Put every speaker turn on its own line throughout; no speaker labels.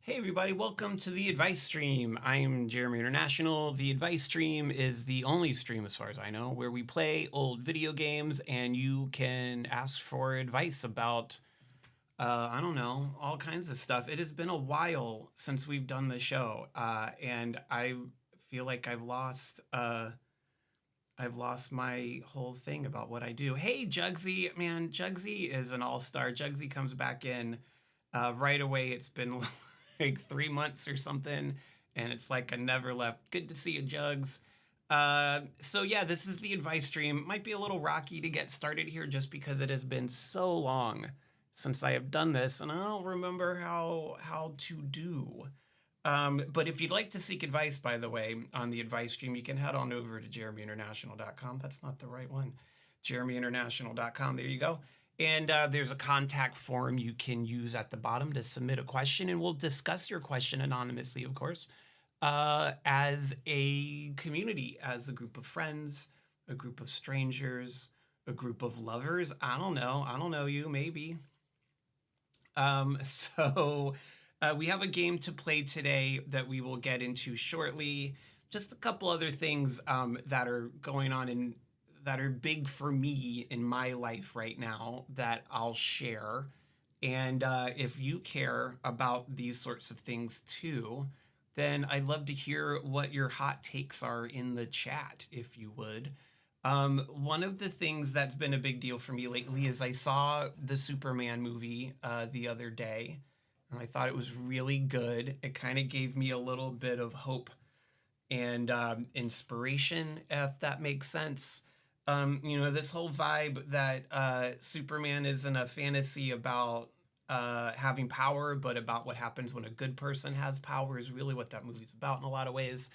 Hey everybody, welcome to the advice stream. I'm Jeremy International. The advice stream is the only stream, as far as I know, where we play old video games and you can ask for advice about, I don't know, all kinds of stuff. It has been a while since we've done the show, and I feel like I've lost my whole thing about what I do. Hey Jugsy, man, Jugsy is an all-star. Jugsy comes back in right away. It's been like 3 months or something, and it's like I never left. Good to see you, Jugs. So yeah, this is the advice stream. Might be a little rocky to get started here just because it has been so long since I have done this, and I don't remember how to do. But if you'd like to seek advice, by the way, on the advice stream, you can head on over to JeremyInternational.com. That's not the right one. JeremyInternational.com. There you go. And there's a contact form you can use at the bottom to submit a question, and we'll discuss your question anonymously, of course, as a community, as a group of friends, a group of strangers, a group of lovers. I don't know you, maybe. We have a game to play today that we will get into shortly. Just a couple other things that are going on that are big for me in my life right now that I'll share. And if you care about these sorts of things too, then I'd love to hear what your hot takes are in the chat, if you would. One of the things that's been a big deal for me lately is I saw the Superman movie the other day, and I thought it was really good. It kind of gave me a little bit of hope and inspiration, if that makes sense. This whole vibe that Superman isn't a fantasy about having power, but about what happens when a good person has power is really what that movie's about in a lot of ways.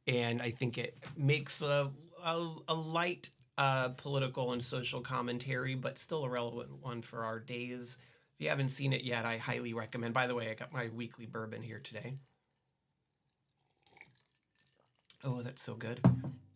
And I think it makes a light political and social commentary, but still a relevant one for our days. If you haven't seen it yet, I highly recommend. By the way, I got my weekly bourbon here today. Oh, that's so good.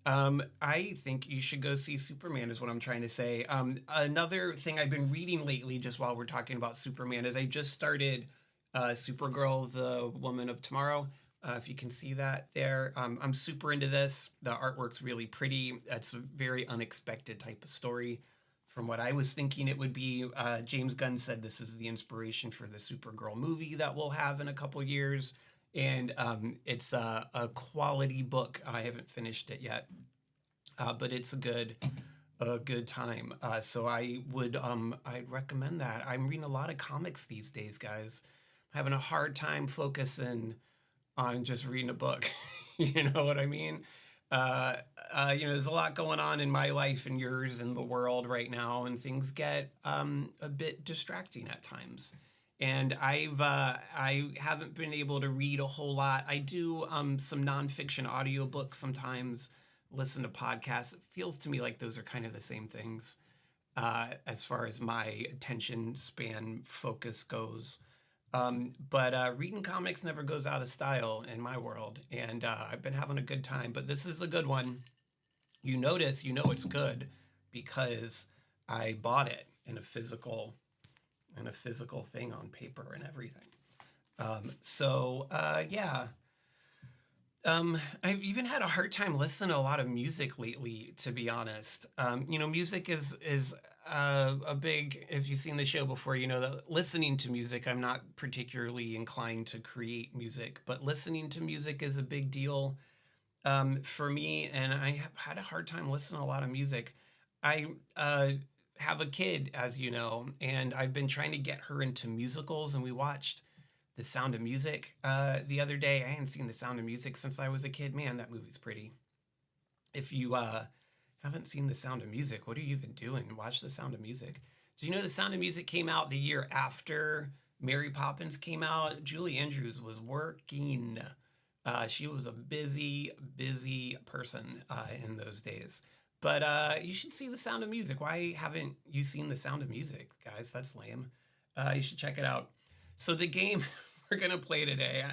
I think you should go see Superman is what I'm trying to say. Another thing I've been reading lately, just while we're talking about Superman, is I just started Supergirl, the Woman of Tomorrow. If you can see that there. I'm super into this. The artwork's really pretty. It's a very unexpected type of story from what I was thinking it would be. James Gunn said this is the inspiration for the Supergirl movie that we'll have in a couple years. And it's a quality book. I haven't finished it yet, but it's a good time. So I'd recommend that. I'm reading a lot of comics these days, guys. I'm having a hard time focusing on just reading a book. You know what I mean? There's a lot going on in my life and yours and the world right now, and things get a bit distracting at times. And I haven't been able to read a whole lot. I do some nonfiction audiobooks sometimes, listen to podcasts. It feels to me like those are kind of the same things as far as my attention span focus goes. But reading comics never goes out of style in my world. And I've been having a good time. But this is a good one. You know it's good because I bought it in a physical thing on paper and everything. I've even had a hard time listening to a lot of music lately, to be honest. Music is a big, if you've seen the show before, you know that listening to music, I'm not particularly inclined to create music, but listening to music is a big deal for me, and I have had a hard time listening to a lot of music. I have a kid, as you know, and I've been trying to get her into musicals, and we watched The Sound of Music the other day. I hadn't seen The Sound of Music since I was a kid. Man, that movie's pretty. If you haven't seen The Sound of Music, what are you even doing? Watch The Sound of Music. Did you know The Sound of Music came out the year after Mary Poppins came out? Julie Andrews was working. She was a busy person in those days. But you should see The Sound of Music. Why haven't you seen The Sound of Music, guys? That's lame. You should check it out. So the game we're going to play today,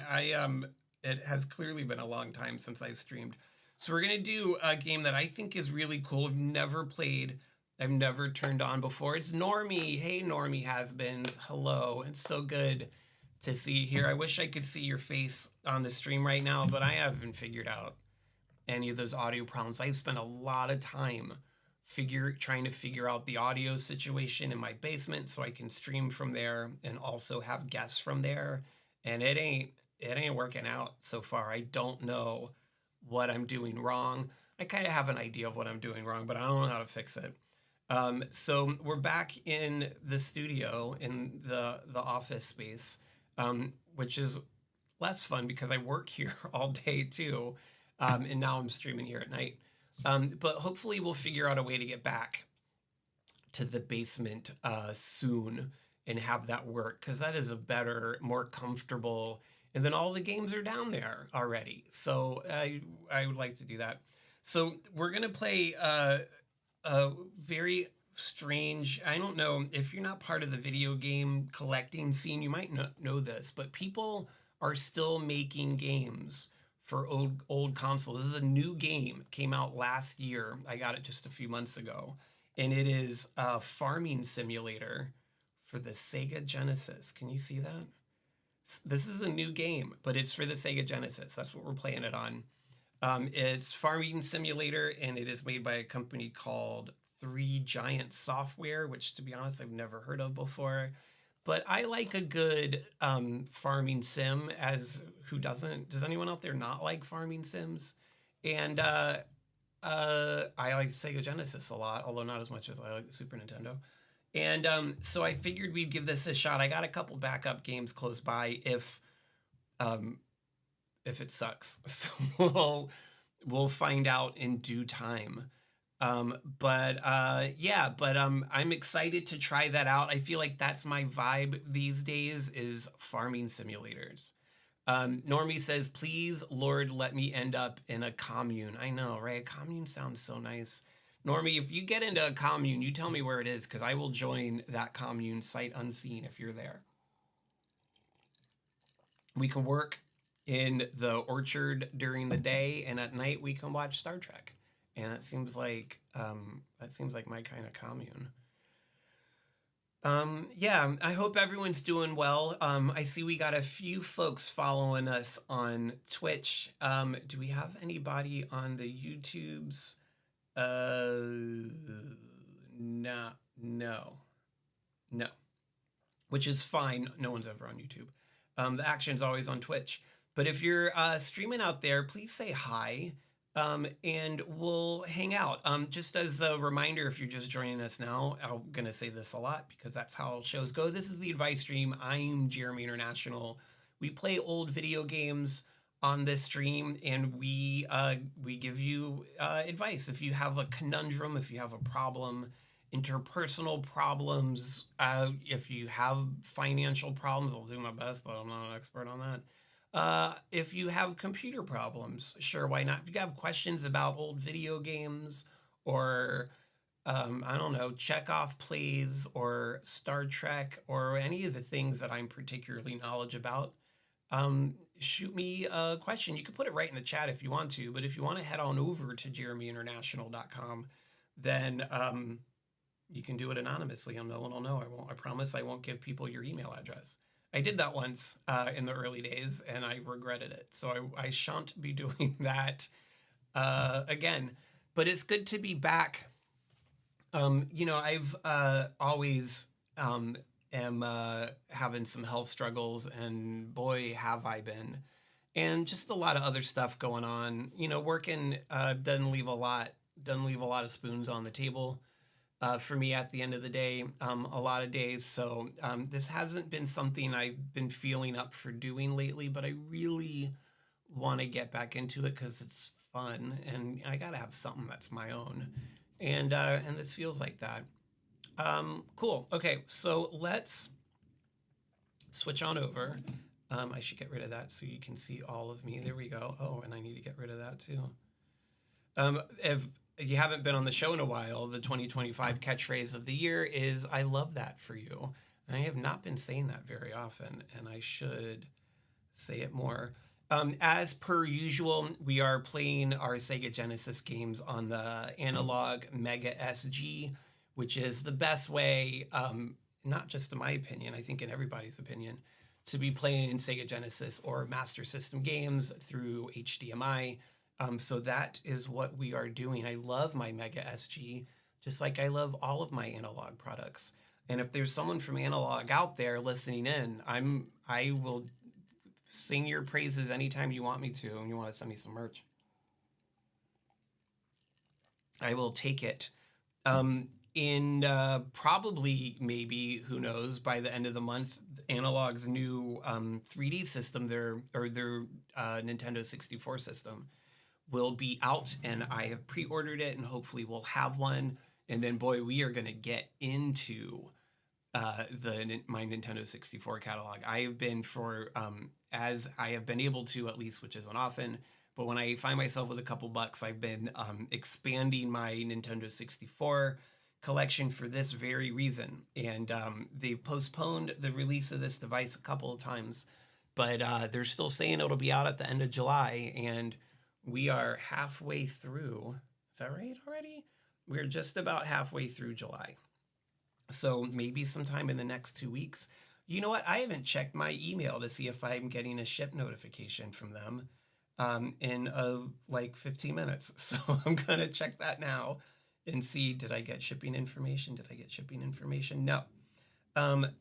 it has clearly been a long time since I've streamed. So we're going to do a game that I think is really cool. I've never played. I've never turned on before. It's Normie. Hey, Normie has-beens. Hello. It's so good to see here. I wish I could see your face on the stream right now, but I haven't figured out any of those audio problems. I've spent a lot of time trying to figure out the audio situation in my basement so I can stream from there and also have guests from there. And it ain't working out so far. I don't know what I'm doing wrong. I kind of have an idea of what I'm doing wrong, but I don't know how to fix it. So we're back in the studio in the office space, which is less fun because I work here all day too, and now I'm streaming here at night. But hopefully we'll figure out a way to get back to the basement soon and have that work, because that is a better, more comfortable, and then all the games are down there already. So I would like to do that. So we're gonna play a very strange, I don't know if you're not part of the video game collecting scene, you might not know this, but people are still making games for old consoles. This is a new game. It came out last year. I got it just a few months ago. And it is a farming simulator for the Sega Genesis. Can you see that? This is a new game, but it's for the Sega Genesis. That's what we're playing it on. It's farming simulator, and it is made by a company called Three Giant Software, which, to be honest, I've never heard of before. But I like a good farming sim, as who doesn't? Does anyone out there not like farming sims? And I like Sega Genesis a lot, although not as much as I like the Super Nintendo. And so I figured we'd give this a shot. I got a couple backup games close by if it sucks. So we'll find out in due time. But I'm excited to try that out. I feel like that's my vibe these days, is farming simulators. Normie says, please, Lord, let me end up in a commune. I know, right? A commune sounds so nice. Normie, if you get into a commune, you tell me where it is, because I will join that commune sight unseen if you're there. We can work in the orchard during the day, and at night we can watch Star Trek. And that seems like my kind of commune. I hope everyone's doing well. I see we got a few folks following us on Twitch. Do we have anybody on the YouTubes? No. Which is fine. No one's ever on YouTube. The action's always on Twitch. But if you're streaming out there, please say hi. And we'll hang out. Just as a reminder, if you're just joining us now, I'm going to say this a lot because that's how shows go. This is the advice stream. I'm Jeremy International. We play old video games on this stream, and we give you advice. If you have a conundrum, if you have a problem, interpersonal problems, if you have financial problems, I'll do my best, but I'm not an expert on that. If you have computer problems, sure, why not? If you have questions about old video games or, I don't know, Chekhov plays or Star Trek or any of the things that I'm particularly knowledgeable about, shoot me a question. You can put it right in the chat if you want to, but if you want to head on over to JeremyInternational.com, then you can do it anonymously and no one will know. I promise I won't give people your email address. I did that once in the early days, and I regretted it. So I shan't be doing that again. But it's good to be back. I've always am having some health struggles, and boy, have I been. And just a lot of other stuff going on. Working doesn't leave a lot of spoons on the table. For me at the end of the day, a lot of days. So this hasn't been something I've been feeling up for doing lately, but I really want to get back into it because it's fun and I got to have something that's my own. And this feels like that. Cool. Okay, so let's switch on over. I should get rid of that so you can see all of me. There we go. Oh, and I need to get rid of that too. If you haven't been on the show in a while, the 2025 catchphrase of the year is, I love that for you. And I have not been saying that very often, and I should say it more. As per usual, we are playing our Sega Genesis games on the analog Mega SG, which is the best way, not just in my opinion, I think in everybody's opinion, to be playing Sega Genesis or Master System games through HDMI. So that is what we are doing. I love my Mega SG, just like I love all of my analog products. And if there's someone from analog out there listening in, I will sing your praises anytime you want me to, and you want to send me some merch. I will take it. In probably, maybe, who knows, by the end of the month, Analog's new 3D system, their Nintendo 64 system, will be out, and I have pre-ordered it, and hopefully we'll have one. And then, boy, we are going to get into my Nintendo 64 catalog. I have been as I have been able to, at least, which isn't often, but when I find myself with a couple bucks, I've been expanding my Nintendo 64 collection for this very reason. And they've postponed the release of this device a couple of times, but they're still saying it'll be out at the end of July, and we are halfway through. Is that right already? We're just about halfway through July. So maybe sometime in the next 2 weeks. You know what? I haven't checked my email to see if I'm getting a ship notification from them in like 15 minutes. So I'm going to check that now and see, did I get shipping information? Did I get shipping information? No.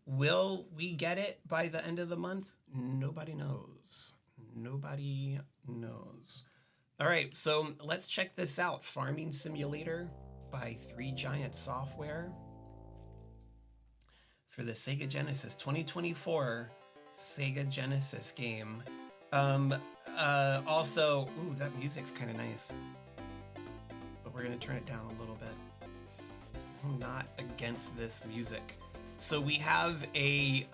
Will we get it by the end of the month? Nobody knows. Nobody knows. All right, so let's check this out. Farming Simulator by 3 Giant Software for the Sega Genesis 2024 Sega Genesis game. Also, ooh, that music's kind of nice, but we're gonna turn it down a little bit. I'm not against this music. So we have a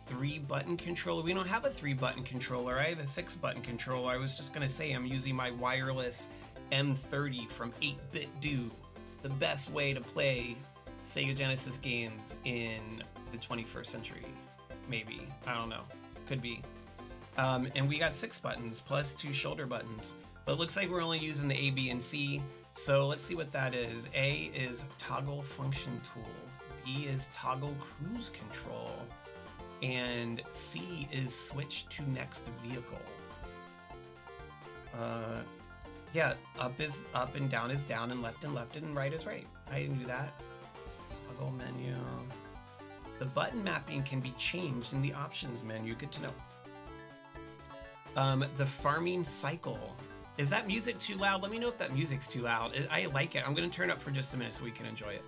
3-button controller. We don't have a 3-button controller. I have a 6-button controller. I was just gonna say I'm using my wireless M30 from 8-Bit Do, the best way to play Sega Genesis games in the 21st century. Maybe, I don't know, could be. And we got 6 buttons plus 2 shoulder buttons, but it looks like we're only using the A, B, and C. So let's see what that is. A is toggle function tool. B is toggle cruise control. And C is switch to next vehicle. Yeah, up is up and down is down and left and right is right. I didn't do that. Toggle menu. The button mapping can be changed in the options menu. Good to know. The farming cycle. Is that music too loud? Let me know if that music's too loud. I like it. I'm going to turn it up for just a minute so we can enjoy it.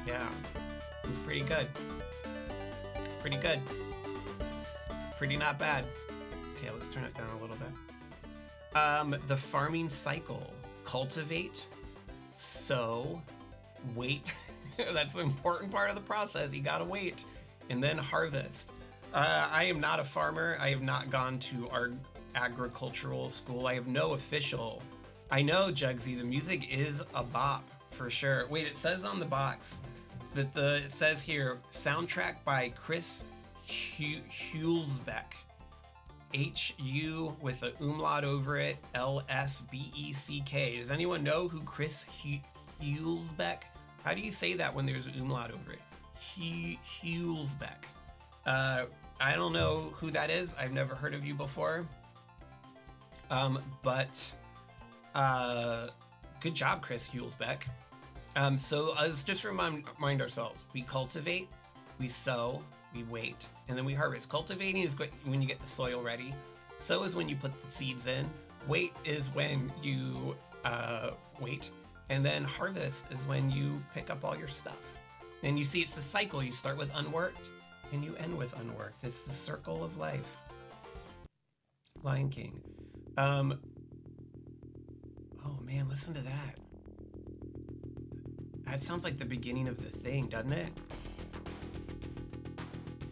Yeah, it's pretty good. Pretty good. Pretty not bad. Okay, let's turn it down a little bit. The farming cycle. Cultivate, sow, wait. That's the important part of the process. You gotta wait. And then harvest. I am not a farmer. I have not gone to our agricultural school. I have no official. I know, Jugsy, the music is a bop for sure. Wait, it says on the box that it says here, soundtrack by Chris Hulsbeck. H-U with an umlaut over it, L-S-B-E-C-K. Does anyone know who Chris Hulsbeck? How do you say that when there's an umlaut over it? Hulsbeck. I don't know who that is. I've never heard of you before. But good job, Chris Hulsbeck. So let's just remind ourselves. We cultivate, we sow, we wait, and then we harvest. Cultivating is when you get the soil ready. Sow is when you put the seeds in. Wait is when you wait. And then harvest is when you pick up all your stuff. And you see it's the cycle. You start with unworked and you end with unworked. It's the circle of life. Lion King. Oh man, listen to that. That sounds like the beginning of The Thing, doesn't it?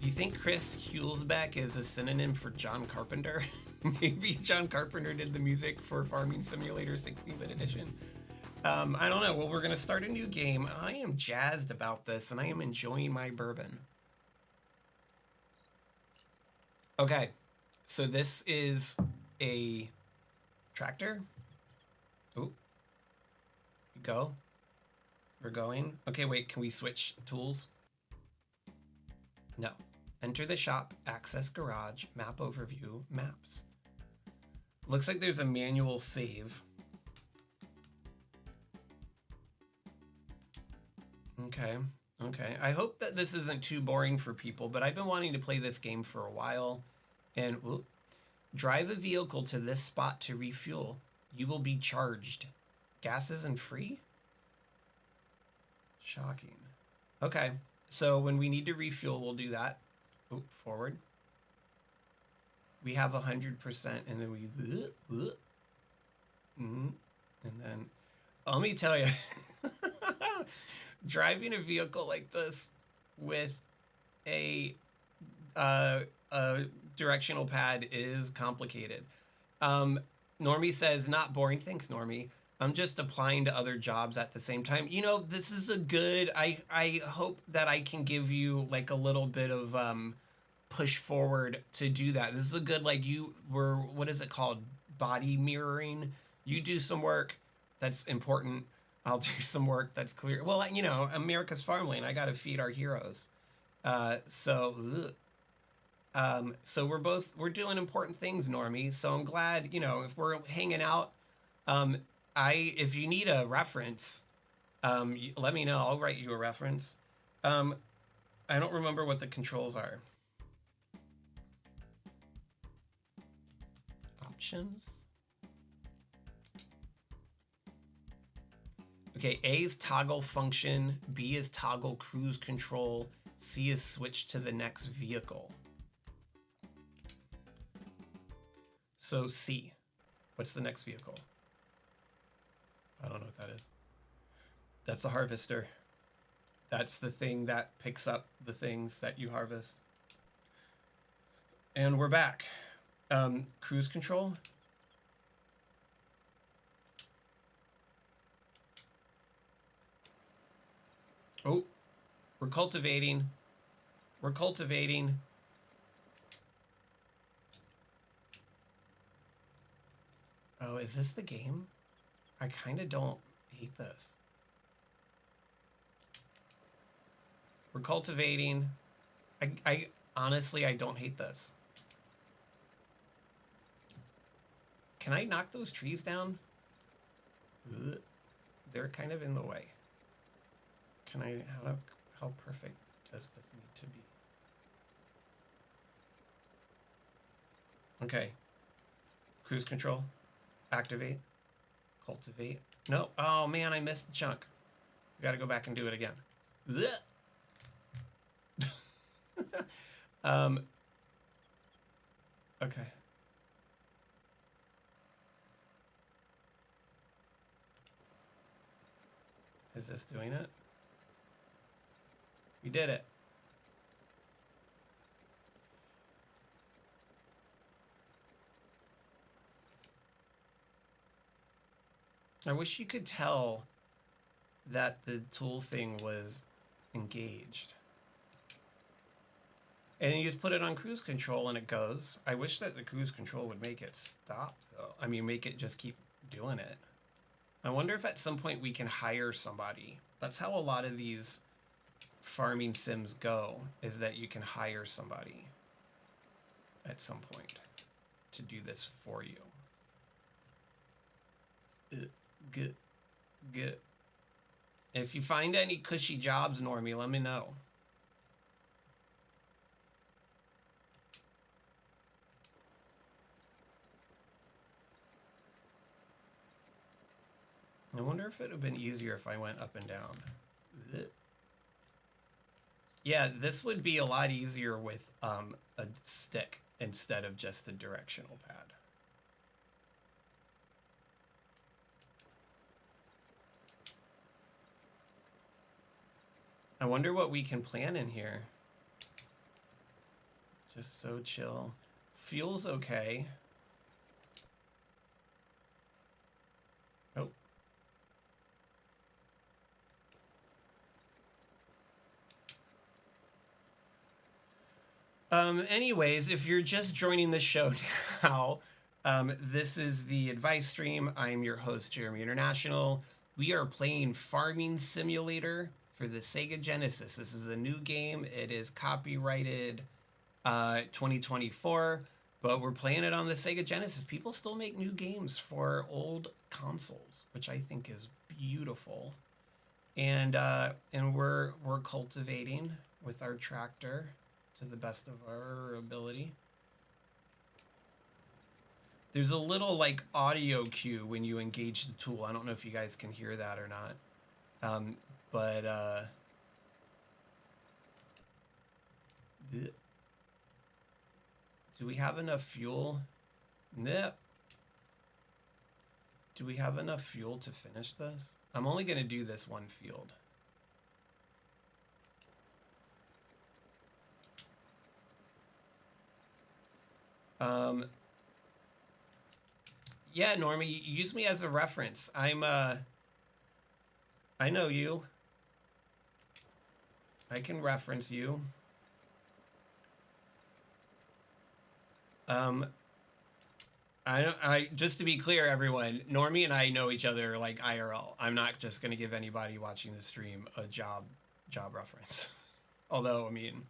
You think Chris Hulsbeck is a synonym for John Carpenter? Maybe John Carpenter did the music for Farming Simulator 16-bit edition. I don't know. Well, we're going to start a new game. I am jazzed about this, and I am enjoying my bourbon. Okay, so this is a tractor. Oh, go. We're going. Okay, wait, can we switch tools? No. Enter the shop, access garage, map overview, maps. Looks like there's a manual save. Okay. Okay. I hope that this isn't too boring for people, but I've been wanting to play this game for a while. And drive a vehicle to this spot to refuel. You will be charged. Gas isn't free? Shocking. Okay. So when we need to refuel, we'll do that. Oop, forward. We have 100%, and then we... and then... Let me tell you... driving a vehicle like this with a directional pad is complicated. Normie says, not boring. Thanks, Normie. I'm just applying to other jobs at the same time. You know, this is a good... I hope that I can give you, like, a little bit of push forward to do that. This is a good, like, you were... What is it called? Body mirroring. You do some work that's important. I'll do some work that's clear. Well, you know, America's farmland. I got to feed our heroes. So we're doing important things, Normie. So I'm glad, you know, if we're hanging out, if you need a reference, let me know. I'll write you a reference. I don't remember what the controls are. Options. Okay, A is toggle function, B is toggle cruise control, C is switch to the next vehicle. So C, what's the next vehicle? I don't know what that is. That's a harvester. That's the thing that picks up the things that you harvest. And we're back. Cruise control. Oh, we're cultivating. We're cultivating. Oh, is this the game? I kind of don't hate this. We're cultivating. I honestly, I don't hate this. Can I knock those trees down? Ugh. They're kind of in the way. Can I, how perfect does this need to be? Okay. Cruise control. Activate. Cultivate. No. Oh man, I missed the chunk. We gotta go back and do it again. Okay. Is this doing it? We did it. I wish you could tell that the tool thing was engaged. And you just put it on cruise control and it goes. I wish that the cruise control would make it stop, though. I mean, make it just keep doing it. I wonder if at some point we can hire somebody. That's how a lot of these farming sims go, is that you can hire somebody at some point to do this for you. Good. If you find any cushy jobs, Normie, let me know. I wonder if it would have been easier if I went up and down. Yeah, this would be a lot easier with a stick instead of just a directional pad. I wonder what we can plan in here. Just so chill. Fuel's okay. Nope. Anyways, if you're just joining the show now, this is the advice stream. I'm your host, JeremyInternational. We are playing Farming Simulator for the Sega Genesis. This is a new game. It is copyrighted 2024, but we're playing it on the Sega Genesis. People still make new games for old consoles, which I think is beautiful. And we're cultivating with our tractor to the best of our ability. There's a little like audio cue when you engage the tool. I don't know if you guys can hear that or not. Do we have enough fuel? Nope. Do we have enough fuel to finish this? I'm only going to do this one field. Yeah, Normie, use me as a reference. I know you. I can reference you. I just to be clear, everyone, Normie and I know each other like IRL. I'm not just gonna give anybody watching the stream a job reference. Although, I mean,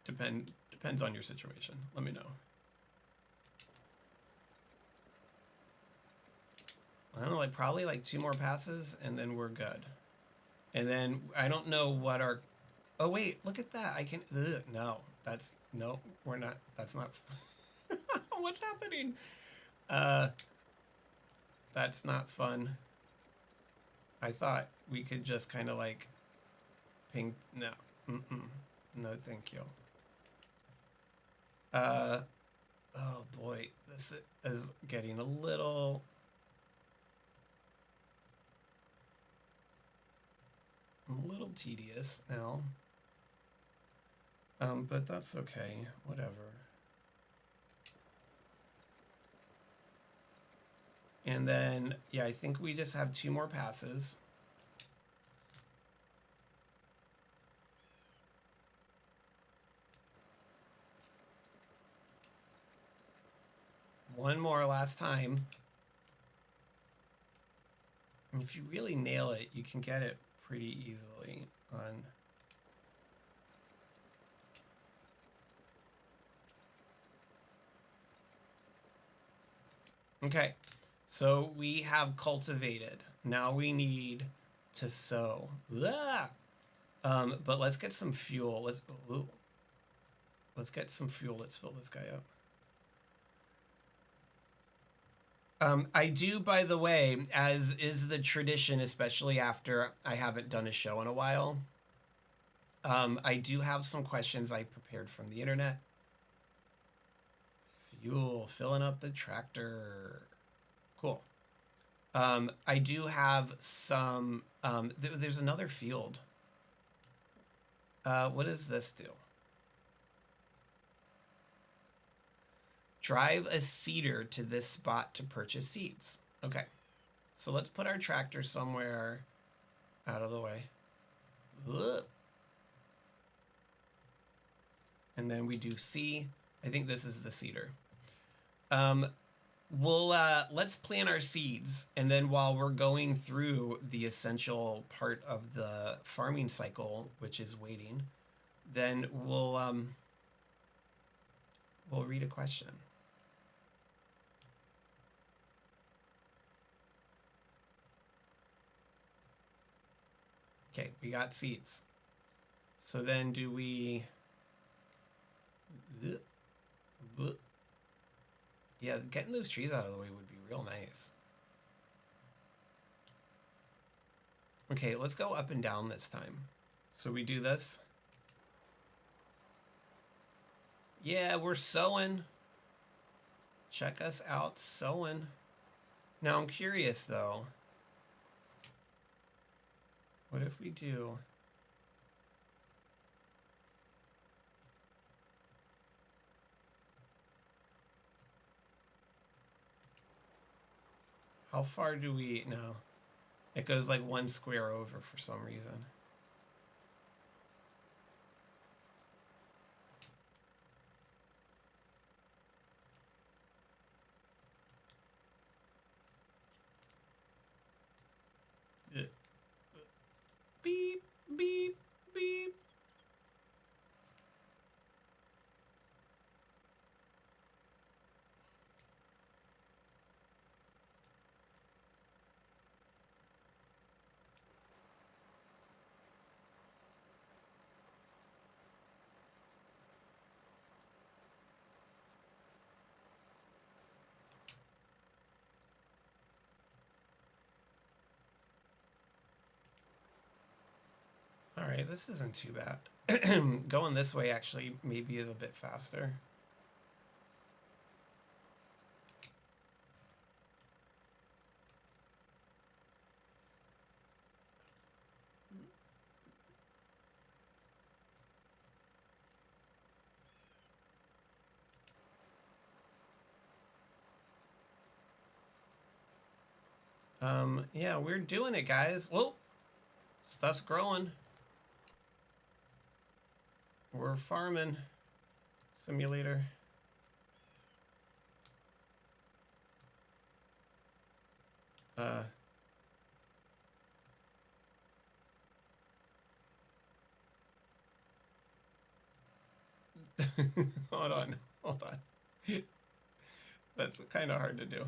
depends on your situation. Let me know. I don't know, like probably like 2 more passes and then we're good. And then I don't know what our, oh wait, look at that. I can, no, that's, no, we're not, that's not, what's happening? That's not fun. I thought we could just kind of like ping, no, no, thank you. Oh boy, this is getting a little tedious now. But that's okay, whatever. And then, yeah, I think we just have 2 more passes. One more last time. And if you really nail it, you can get it pretty easily on. Okay, so we have cultivated. Now we need to sow. But let's get some fuel. Let's get some fuel. Let's fill this guy up. I do, by the way, as is the tradition, especially after I haven't done a show in a while, I do have some questions I prepared from the internet. Fuel, filling up the tractor. Cool. I do have some, there's another field. What does this do? Drive a seeder to this spot to purchase seeds. Okay, so let's put our tractor somewhere out of the way. And then we do C. I think this is the seeder. Let's plant our seeds, and then while we're going through the essential part of the farming cycle, which is waiting, then we'll read a question. Okay, we got seeds. So then do we... Yeah, getting those trees out of the way would be real nice. Okay, let's go up and down this time. So we do this. Yeah, we're sowing. Check us out sowing. Now I'm curious though. What if we do... How far do we... No. It goes like 1 square over for some reason. Beep, beep. right, this isn't too bad. Going this way actually maybe is a bit faster. Yeah, we're doing it, guys. Whoa, stuff's growing. We're farming. Simulator. Uh. Hold on. Hold on. That's kind of hard to do.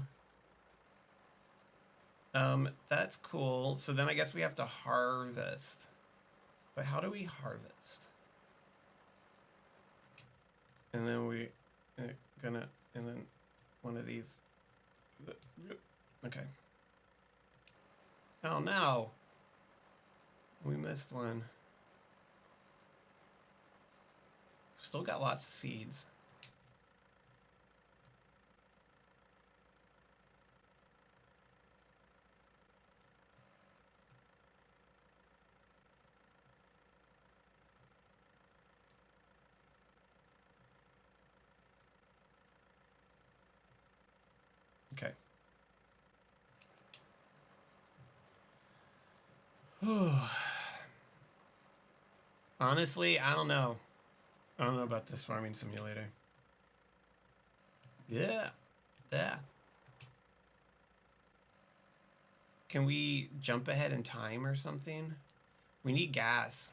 That's cool. So then I guess we have to harvest. But how do we harvest? And then we and then one of these. Okay. Oh no. We missed one. Still got lots of seeds. Okay. Honestly, I don't know. I don't know about this farming simulator. Yeah. Yeah. Can we jump ahead in time or something? We need gas.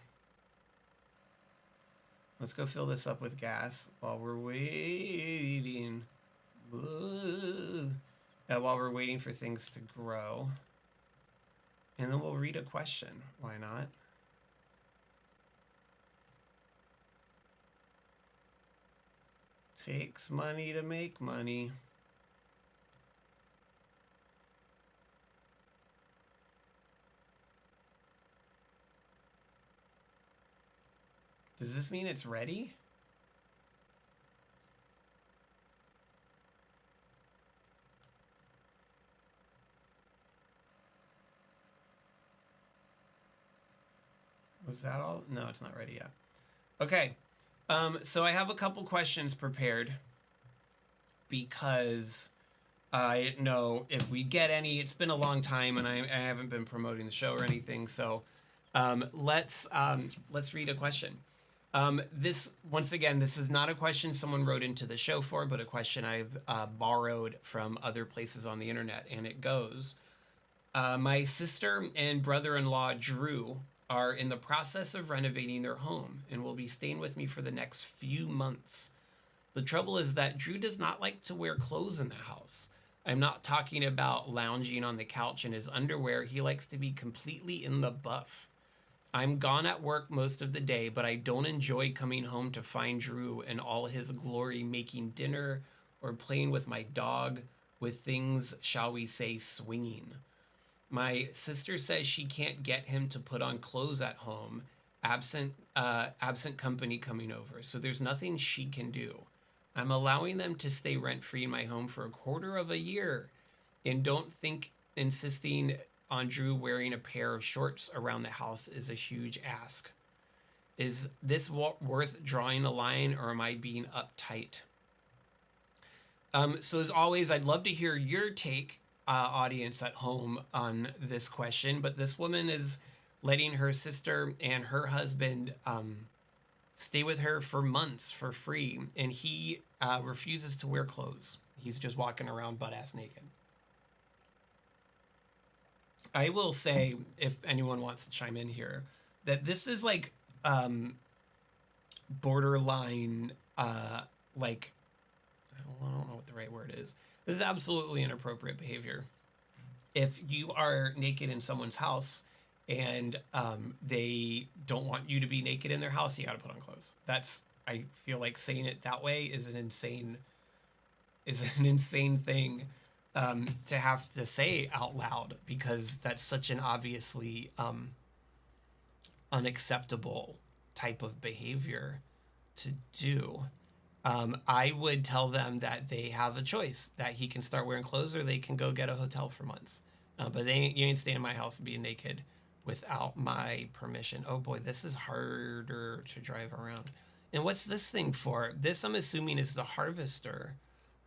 Let's go fill this up with gas while we're waiting. While we're waiting for things to grow. And then we'll read a question. Why not? Takes money to make money. Does this mean it's ready? Was that all? No, it's not ready yet. Okay. So I have a couple questions prepared because I know if we get any, it's been a long time and I haven't been promoting the show or anything. So let's read a question. This, once again, this is not a question someone wrote into the show for, but a question I've borrowed from other places on the internet. And it goes, my sister and brother-in-law, Drew, are in the process of renovating their home and will be staying with me for the next few months. The trouble is that Drew does not like to wear clothes in the house. I'm not talking about lounging on the couch in his underwear. He likes to be completely in the buff. I'm gone at work most of the day, but I don't enjoy coming home to find Drew in all his glory making dinner or playing with my dog with things, shall we say, swinging. My sister says she can't get him to put on clothes at home, absent company coming over, so there's nothing she can do. I'm allowing them to stay rent-free in my home for a quarter of a year, and don't think insisting on Drew wearing a pair of shorts around the house is a huge ask. Is this worth drawing a line, or am I being uptight? So as always, I'd love to hear your take, audience at home, on this question, but this woman is letting her sister and her husband stay with her for months for free, and he refuses to wear clothes. He's just walking around butt-ass naked. I will say, if anyone wants to chime in here, that this is like borderline, like, I don't know what the right word is. This is absolutely inappropriate behavior. If you are naked in someone's house and they don't want you to be naked in their house, you got to put on clothes. That's, I feel like saying it that way is an insane thing to have to say out loud, because that's such an obviously unacceptable type of behavior to do. I would tell them that they have a choice, that he can start wearing clothes or they can go get a hotel for months. But you ain't staying in my house and being naked without my permission. Oh boy, this is harder to drive around. And what's this thing for? This, I'm assuming, is the harvester.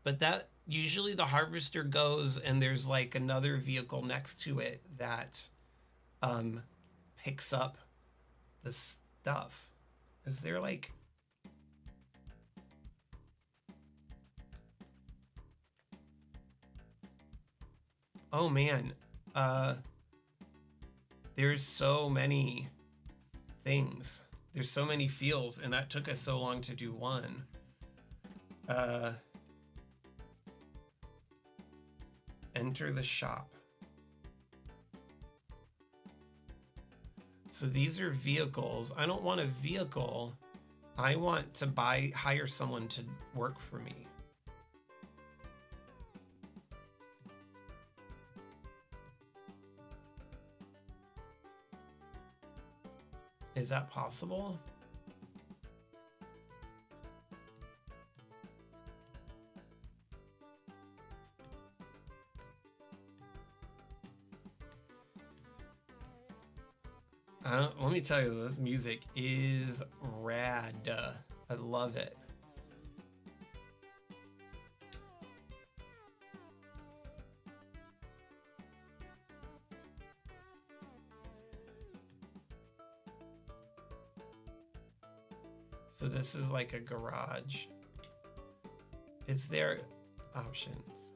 But that, usually the harvester goes and there's like another vehicle next to it that picks up the stuff. Is there like... Oh man, there's so many things. There's so many fields, and that took us so long to do one. Enter the shop. So these are vehicles. I don't want a vehicle. I want to hire someone to work for me. Is that possible? Let me tell you, this music is rad. I love it. So this is like a garage. Is there options?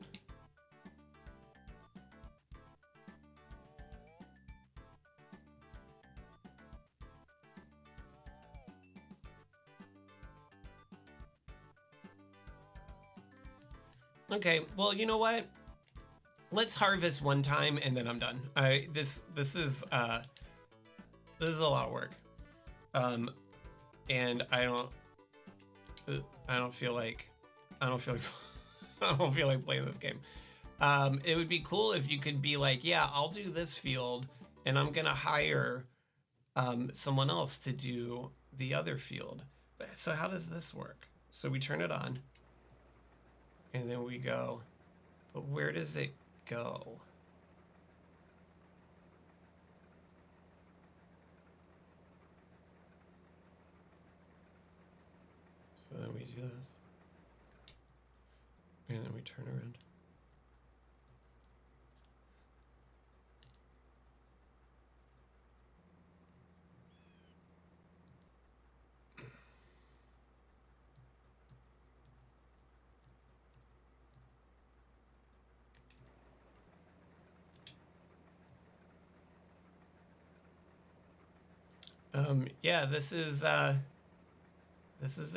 Okay, well, you know what? Let's harvest one time and then I'm done. This is a lot of work. And I don't feel like I don't feel like playing this game. It would be cool if you could be like, yeah, I'll do this field and I'm gonna hire someone else to do the other field. So how does this work? So we turn it on and then we go, but where does it go? So then we do this. And then we turn around. Yeah, this is a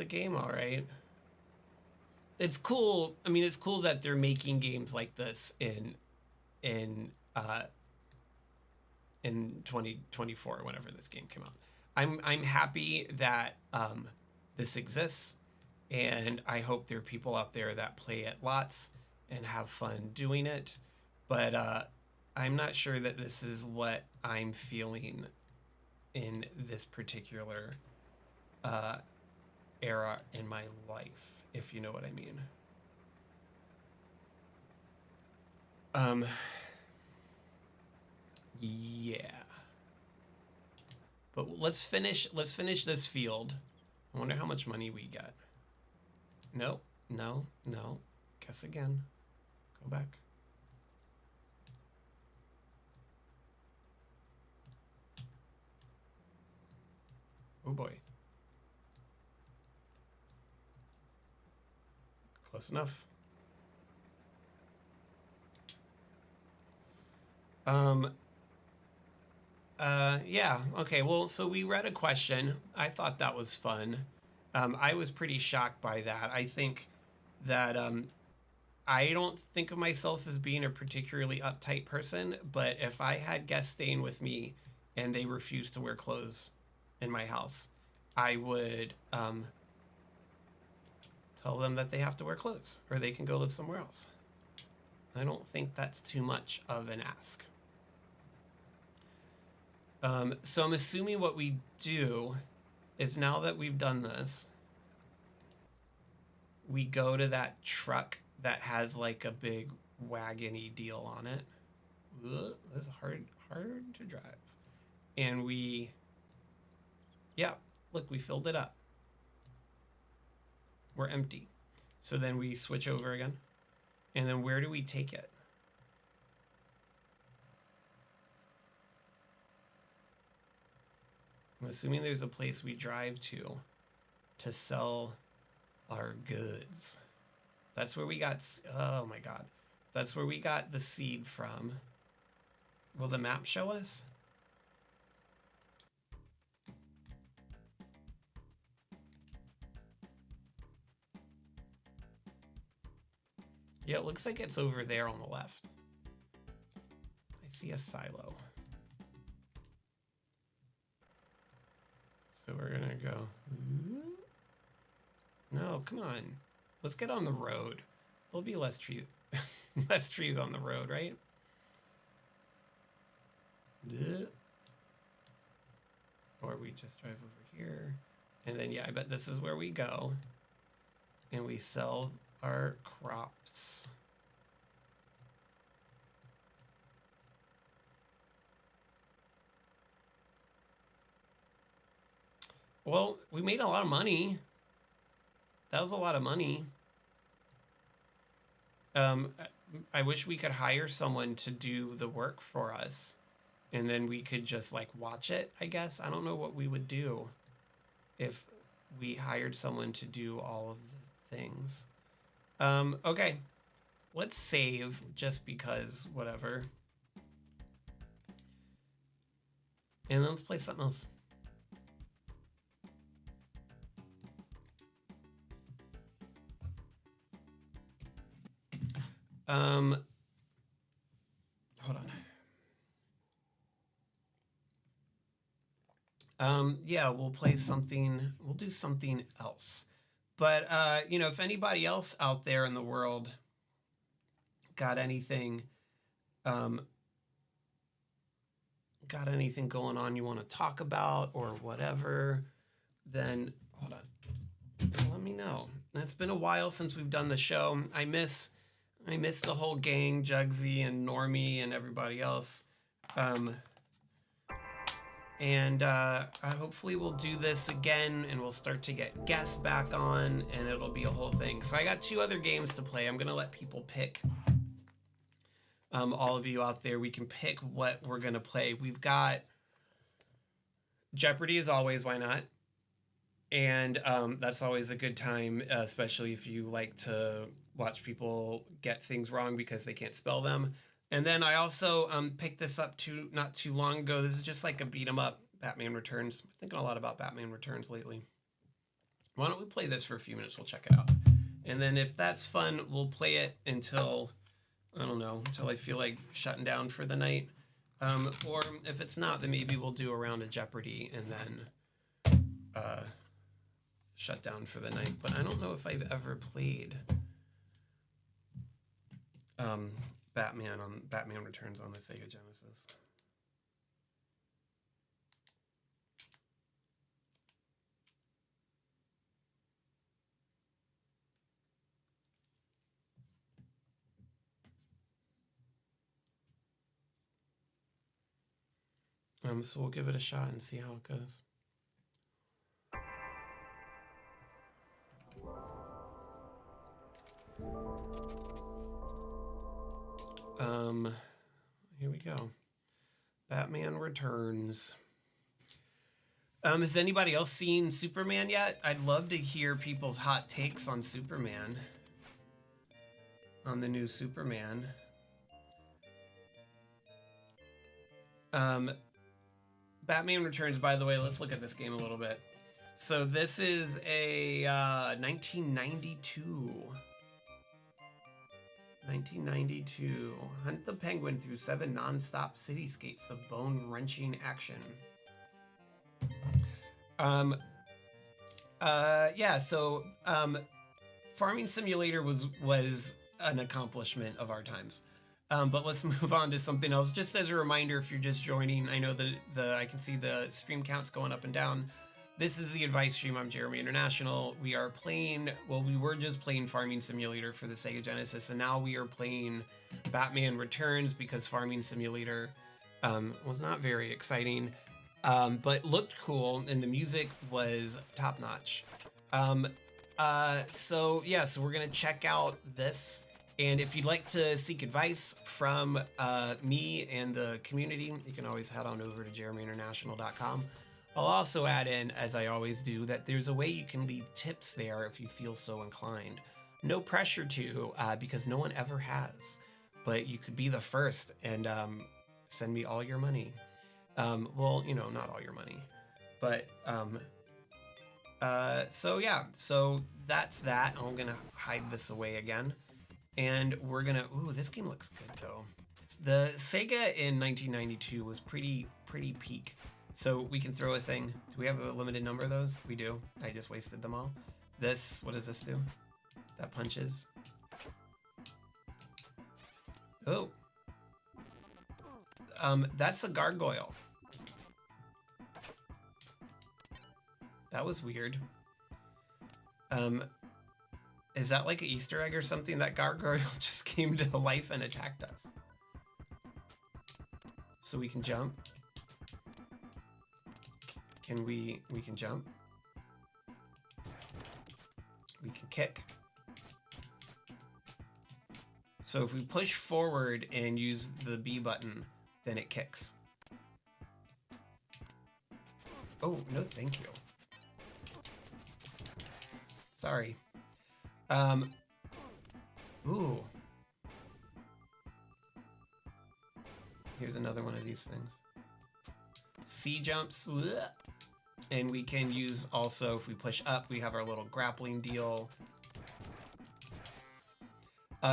game, all right. It's cool. I mean, it's cool that they're making games like this in 2024, whenever this game came out. I'm happy that this exists, and I hope there are people out there that play it lots and have fun doing it. But I'm not sure that this is what I'm feeling in this particular era in my life, if you know what I mean. Yeah. But let's finish this field. I wonder how much money we get. No. Guess again. Go back. Oh boy. Close enough. Yeah, okay, well, so we read a question. I thought that was fun. I was pretty shocked by that. I think that I don't think of myself as being a particularly uptight person, but if I had guests staying with me and they refused to wear clothes in my house, I would tell them that they have to wear clothes or they can go live somewhere else. I don't think that's too much of an ask. So I'm assuming what we do is now that we've done this, we go to that truck that has like a big wagony deal on it. Ugh, this is hard to drive. And yeah, look, we filled it up. We're empty. So then we switch over again. And then where do we take it? I'm assuming there's a place we drive to sell our goods. That's where we got, oh my God. That's where we got the seed from. Will the map show us? Yeah, it looks like it's over there on the left. I see a silo. So we're gonna go. No, come on. Let's get on the road. There'll be less trees on the road, right? Or we just drive over here. And then, yeah, I bet this is where we go. And we sell our crops. Well, we made a lot of money. That was a lot of money. I wish we could hire someone to do the work for us. And then we could just like watch it, I guess. I don't know what we would do if we hired someone to do all of the things. Okay. Let's save just because whatever. And then let's play something else. Hold on. Yeah, we'll play something. We'll do something else. But, you know, if anybody else out there in the world got anything going on you want to talk about or whatever, then hold on. Let me know. It's been a while since we've done the show. I miss the whole gang, Jugsy and Normie and everybody else. And hopefully we'll do this again and we'll start to get guests back on and it'll be a whole thing. So I got 2 other games to play. I'm going to let people pick. All of you out there, we can pick what we're going to play. We've got Jeopardy as always, why not? And that's always a good time, especially if you like to watch people get things wrong because they can't spell them. And then I also picked this up not too long ago. This is just like a beat 'em up, Batman Returns. I'm thinking a lot about Batman Returns lately. Why don't we play this for a few minutes? We'll check it out. And then if that's fun, we'll play it until, I don't know, until I feel like shutting down for the night. Or if it's not, then maybe we'll do a round of Jeopardy and then shut down for the night. But I don't know if I've ever played Batman Returns on the Sega Genesis. So we'll give it a shot and see how it goes. Here we go. Batman Returns. Has anybody else seen Superman yet? I'd love to hear people's hot takes on Superman. On the new Superman. Batman Returns, by the way, let's look at this game a little bit. So this is a 1992. 1992. Hunt the Penguin through 7 non-stop cityscapes of bone-wrenching action. Yeah, so Farming Simulator was an accomplishment of our times. But let's move on to something else. Just as a reminder, if you're just joining, I know that I can see the stream counts going up and down. This is the advice stream. I'm Jeremy International. We are playing, well, we were just playing Farming Simulator for the Sega Genesis, and now we are playing Batman Returns because Farming Simulator was not very exciting, but looked cool, and the music was top notch. So we're gonna check out this. And if you'd like to seek advice from me and the community, you can always head on over to JeremyInternational.com. I'll also add in, as I always do, that there's a way you can leave tips there if you feel so inclined. No pressure to, because no one ever has. But you could be the first and send me all your money. Well, you know, not all your money. But, so that's that. I'm gonna hide this away again. And we're gonna, ooh, this game looks good though. The Sega in 1992 was pretty peak. So we can throw a thing. Do we have a limited number of those? We do. I just wasted them all. This, what does this do? That punches. Oh. That's a gargoyle. That was weird. Is that like an Easter egg or something? That gargoyle just came to life and attacked us. So we can jump. We can jump. We can kick. So if we push forward and use the B button, then it kicks. Oh, no thank you. Sorry. Ooh. Here's another one of these things. C jumps. And we can use also, if we push up, we have our little grappling deal.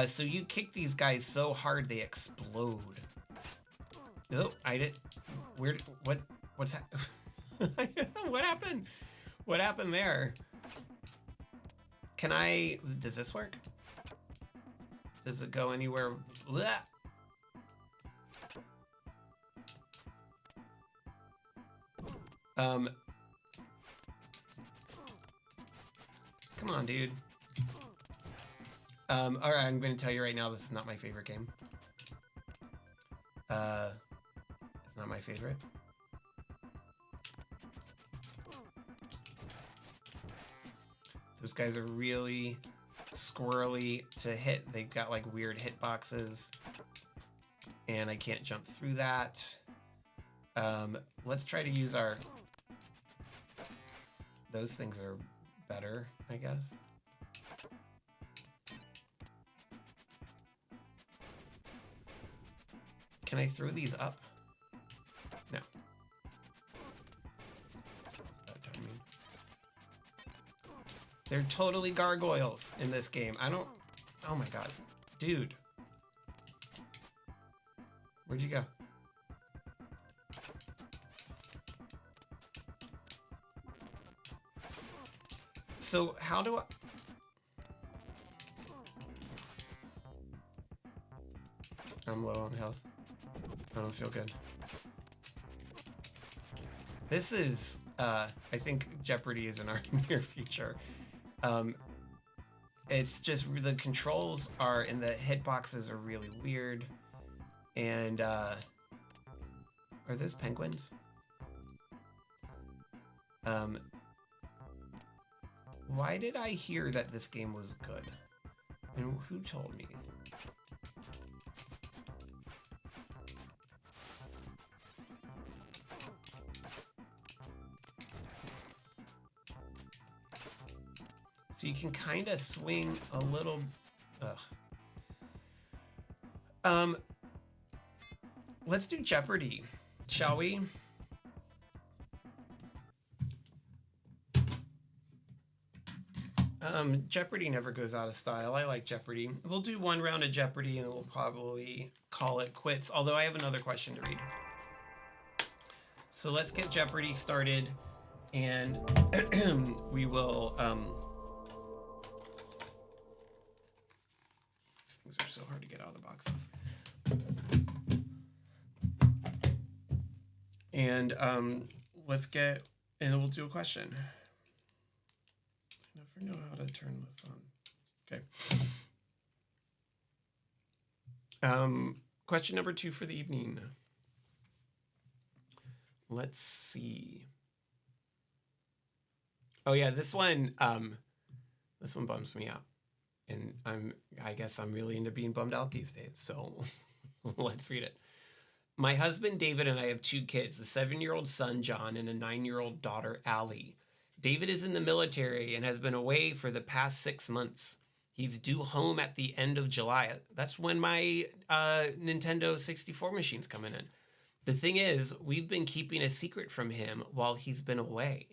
So you kick these guys so hard they explode. Oh, I did. What's what happened? What happened there? Does this work? Does it go anywhere? Blech. Come on, dude. All right, I'm going to tell you right now, this is not my favorite game. It's not my favorite. Those guys are really squirrely to hit. They've got like weird hitboxes, and I can't jump through that. Let's try to use our... Those things are better, I guess. Can I throw these up? No. They're totally gargoyles in this game. I don't... Oh my god. Dude. Where'd you go? So how do I... I'm low on health. I don't feel good. This is, I think Jeopardy is in our near future. It's just, the controls are, and the hitboxes are really weird. And, are those penguins? Why did I hear that this game was good? And who told me? So you can kind of swing a little... Let's do Jeopardy, shall we? Jeopardy never goes out of style. I like Jeopardy. We'll do one round of Jeopardy and we'll probably call it quits. Although I have another question to read. So let's get Jeopardy started, and we will... These things are so hard to get out of the boxes. And let's get, and then we'll do a question. I never know how to turn this on. Okay. Question number 2 for the evening. Let's see. Oh yeah, this one bums me out. And I guess I'm really into being bummed out these days. So let's read it. My husband David and I have 2 kids, a 7-year-old son John and a 9-year-old daughter Allie. David is in the military and has been away for the past 6 months. He's due home at the end of July. That's when my Nintendo 64 machine's coming in. The thing is, we've been keeping a secret from him while he's been away.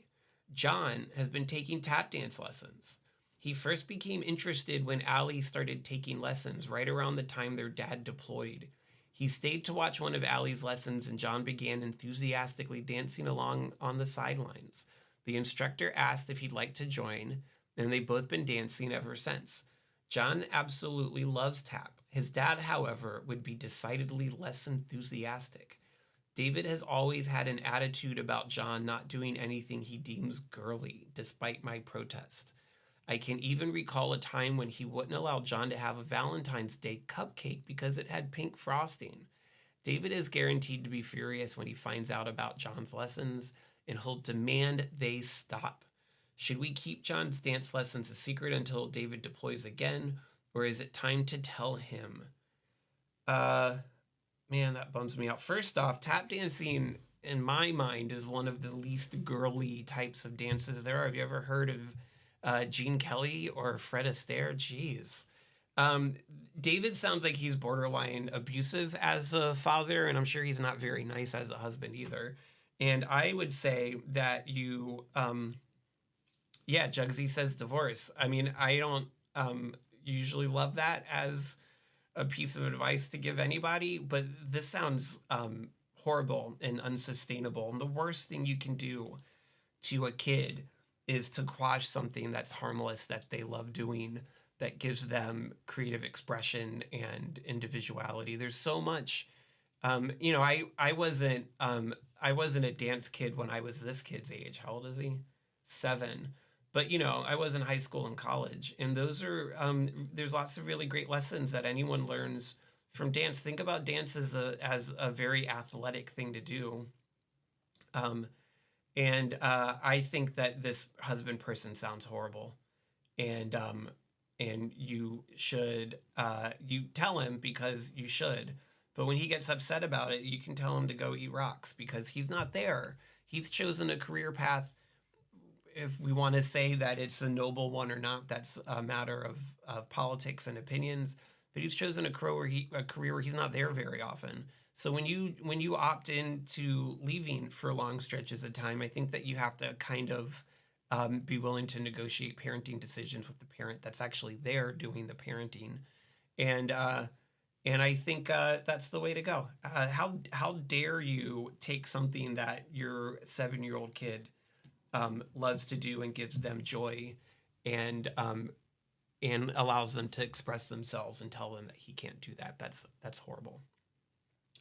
John has been taking tap dance lessons. He first became interested when Allie started taking lessons right around the time their dad deployed. He stayed to watch one of Allie's lessons and John began enthusiastically dancing along on the sidelines. The instructor asked if he'd like to join, and they've both been dancing ever since. John absolutely loves tap. His dad, however, would be decidedly less enthusiastic. David has always had an attitude about John not doing anything he deems girly, despite my protest. I can even recall a time when he wouldn't allow John to have a Valentine's Day cupcake because it had pink frosting. David is guaranteed to be furious when he finds out about John's lessons, and he'll demand they stop. Should we keep John's dance lessons a secret until David deploys again, or is it time to tell him? Man, that bums me out. First off, tap dancing, in my mind, is one of the least girly types of dances there are. Have you ever heard of Gene Kelly or Fred Astaire? Jeez. David sounds like he's borderline abusive as a father, and I'm sure he's not very nice as a husband either. And I would say that you, Jugsy says divorce. I mean, I don't usually love that as a piece of advice to give anybody, but this sounds horrible and unsustainable. And the worst thing you can do to a kid is to quash something that's harmless, that they love doing, that gives them creative expression and individuality. There's so much, I wasn't a dance kid when I was this kid's age. How old is he? 7. But, I was in high school and college, and those are, there's lots of really great lessons that anyone learns from dance. Think about dance as a very athletic thing to do. I think that this husband person sounds horrible, and you should, you tell him because you should, but when he gets upset about it, you can tell him to go eat rocks because he's not there. He's chosen a career path. If we want to say that it's a noble one or not, that's a matter of politics and opinions. But he's chosen a career where he's not there very often. So when you opt into leaving for long stretches of time, I think that you have to kind of be willing to negotiate parenting decisions with the parent that's actually there doing the parenting, and I think that's the way to go. How dare you take something that your 7-year-old kid loves to do and gives them joy, and allows them to express themselves, and tell them that he can't do that. That's horrible.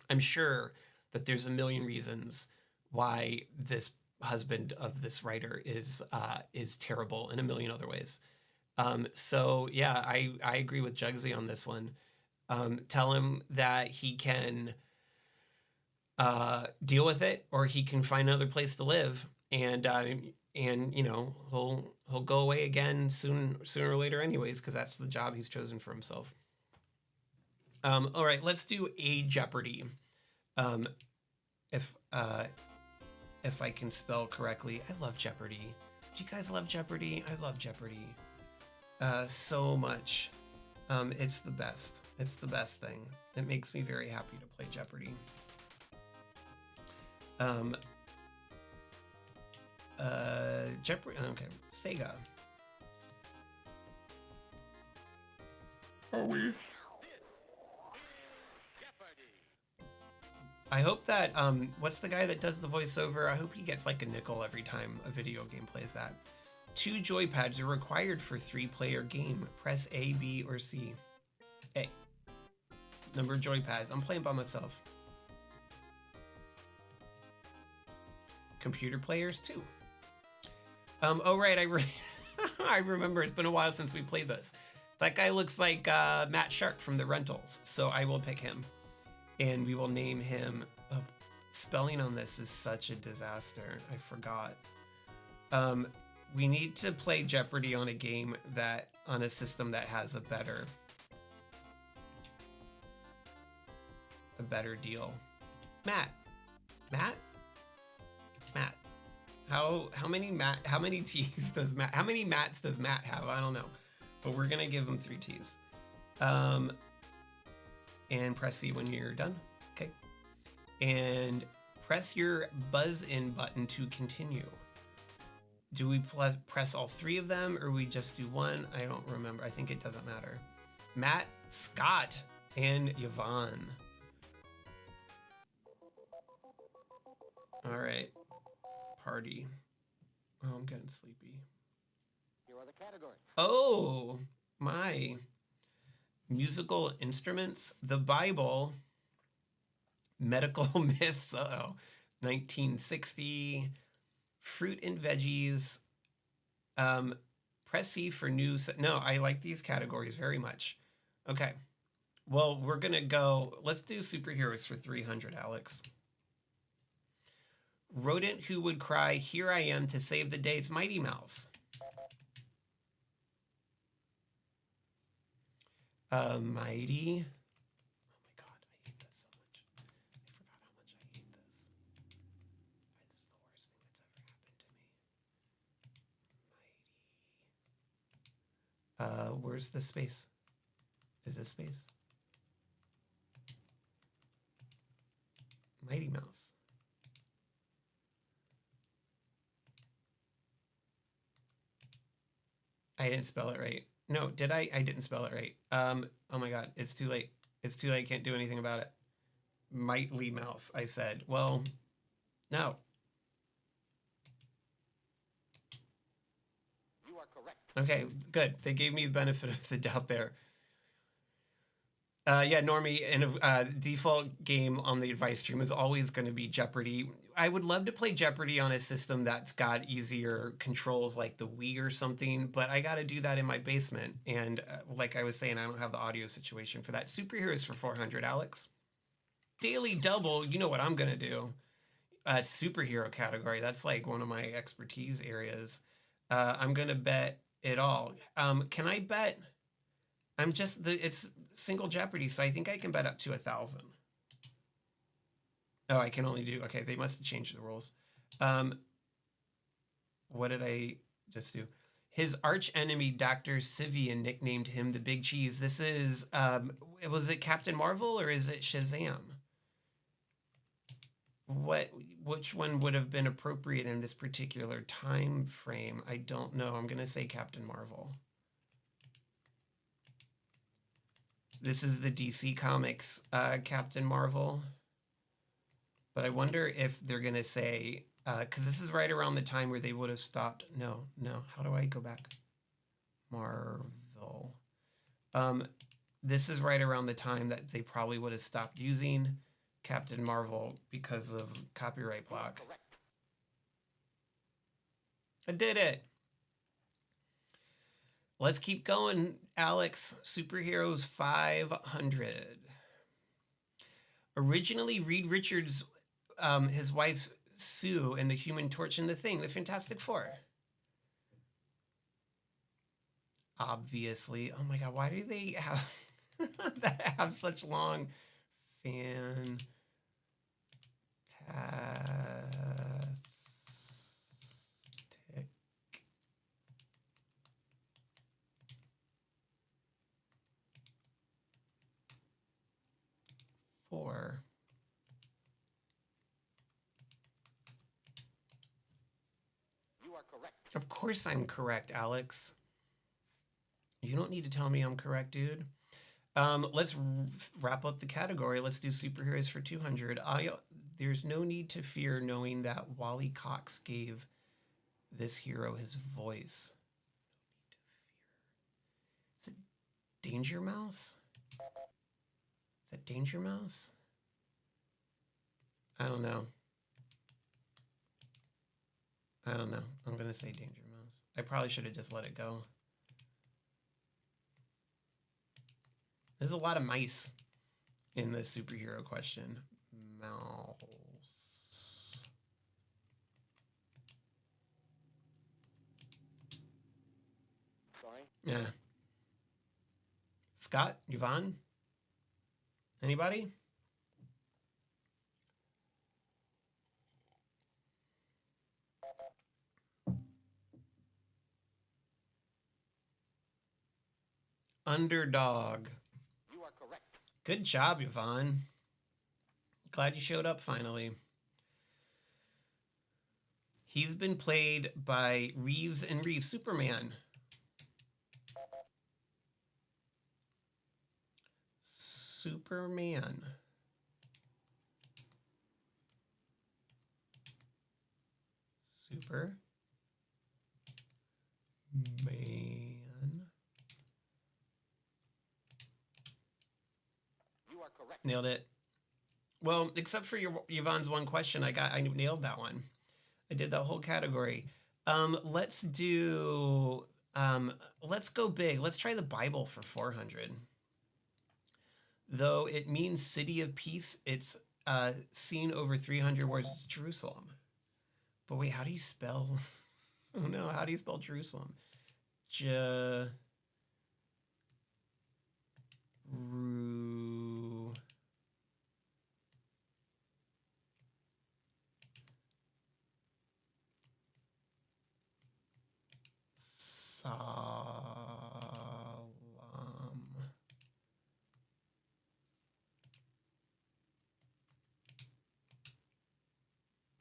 I'm sure that there's a million reasons why this husband of this writer is terrible in a million other ways. So yeah, I agree with Jugsy on this one. Tell him that he can deal with it, or he can find another place to live. And he'll go away again sooner or later anyways, because that's the job he's chosen for himself. All right, let's do a Jeopardy. If I can spell correctly. I love Jeopardy. Do you guys love Jeopardy? I love Jeopardy so much. It's the best. It's the best thing. It makes me very happy to play Jeopardy. Jeopardy. Okay, Sega. Are we? I hope that what's the guy that does the voiceover? I hope he gets like a nickel every time a video game plays that. 2 joypads are required for 3-player game. Press A, B, or C. A. Number of joypads. I'm playing by myself. computer players too. Oh right, I remember. It's been a while since we played this. That guy looks like Matt Sharp from the Rentals, so I will pick him, and we will name him. Oh, spelling on this is such a disaster. I forgot. We need to play Jeopardy on a game that on a system that has a better deal. Matt. How many T's does Matt? How many Matts does Matt have? I don't know, but we're gonna give him 3 T's. And press C when you're done. Okay. And press your buzz in button to continue. Do we press all 3 of them, or we just do one? I don't remember. I think it doesn't matter. Matt, Scott, and Yvonne. All right. Party. Oh, I'm getting sleepy.
Here are the categories.
Oh, my. Musical instruments, the Bible, medical myths, 1960, fruit and veggies, press C for news. No, I like these categories very much. Okay. Well, we're going to go, let's do superheroes for 300, Alex. Rodent who would cry, "Here I am to save the day." It's Mighty Mouse. Mighty. Oh my God, I hate this so much. I forgot how much I hate this. This is the worst thing that's ever happened to me. Mighty. Where's the space? Is this space? Mighty Mouse. I didn't spell it right. No, did I? I didn't spell it right. Oh my God, it's too late. It's too late. Can't do anything about it. Mighty Mouse, I said. Well, no.
You are correct.
Okay, good. They gave me the benefit of the doubt there. Yeah, Normie, in a default game on the advice stream is always going to be Jeopardy. I would love to play Jeopardy on a system that's got easier controls like the Wii or something, but I got to do that in my basement. And like I was saying, I don't have the audio situation for that. Superheroes for 400, Alex. Daily double, you know what I'm going to do. Superhero category, that's like one of my expertise areas. I'm going to bet it all. Can I bet? It's single Jeopardy, so I think I can bet up to 1,000. Oh, I can only do, okay, they must have changed the rules. What did I just do? His arch enemy, Dr. Sivian, nicknamed him the Big Cheese. This is, was it Captain Marvel or is it Shazam? Which one would have been appropriate in this particular time frame? I don't know. I'm going to say Captain Marvel. This is the DC Comics Captain Marvel. But I wonder if they're going to say, because this is right around the time where they would have stopped. No. How do I go back? Marvel. This is right around the time that they probably would have stopped using Captain Marvel because of copyright block. I did it. Let's keep going, Alex. Superheroes 500. Originally, Reed Richards, his wife Sue, and the Human Torch and the Thing, the Fantastic Four. Obviously. Oh my God, why do they have that have such long fantastic four?
You are correct.
Of course I'm correct, Alex. You don't need to tell me I'm correct, dude. Let's wrap up the category. Let's do superheroes for 200. There's no need to fear knowing that Wally Cox gave this hero his voice. No need to fear. Is it Danger Mouse? Is that Danger Mouse? I don't know. don't know. I'm gonna say Danger Mouse. I probably should have just let it go. There's a lot of mice in the superhero question. Mouse.
Sorry.
Yeah. Scott, Yvonne? Anybody? Underdog.
You are correct.
Good job, Yvonne. Glad you showed up finally. He's been played by Reeves and Reeves, Superman. Superman. Superman.
You are correct.
Nailed it. Well, except for Yvonne's one question, I nailed that one. I did that whole category. Let's do. Let's go big. Let's try the Bible for 400. Though it means city of peace, it's seen over 300 words. It's Jerusalem. But wait, how do you spell? Oh no, how do you spell Jerusalem? Salam.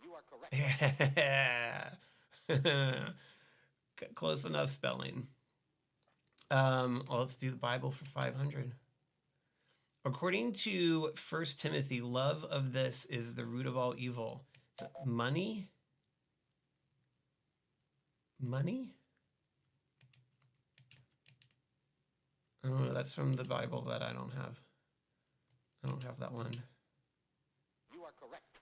You are correct.
Yeah. Close enough spelling. Well, let's do the Bible for 500. According to 1 Timothy, love of this is the root of all evil. Is it money? Money? I don't know. That's from the Bible that I don't have. I don't have that one.
You are correct.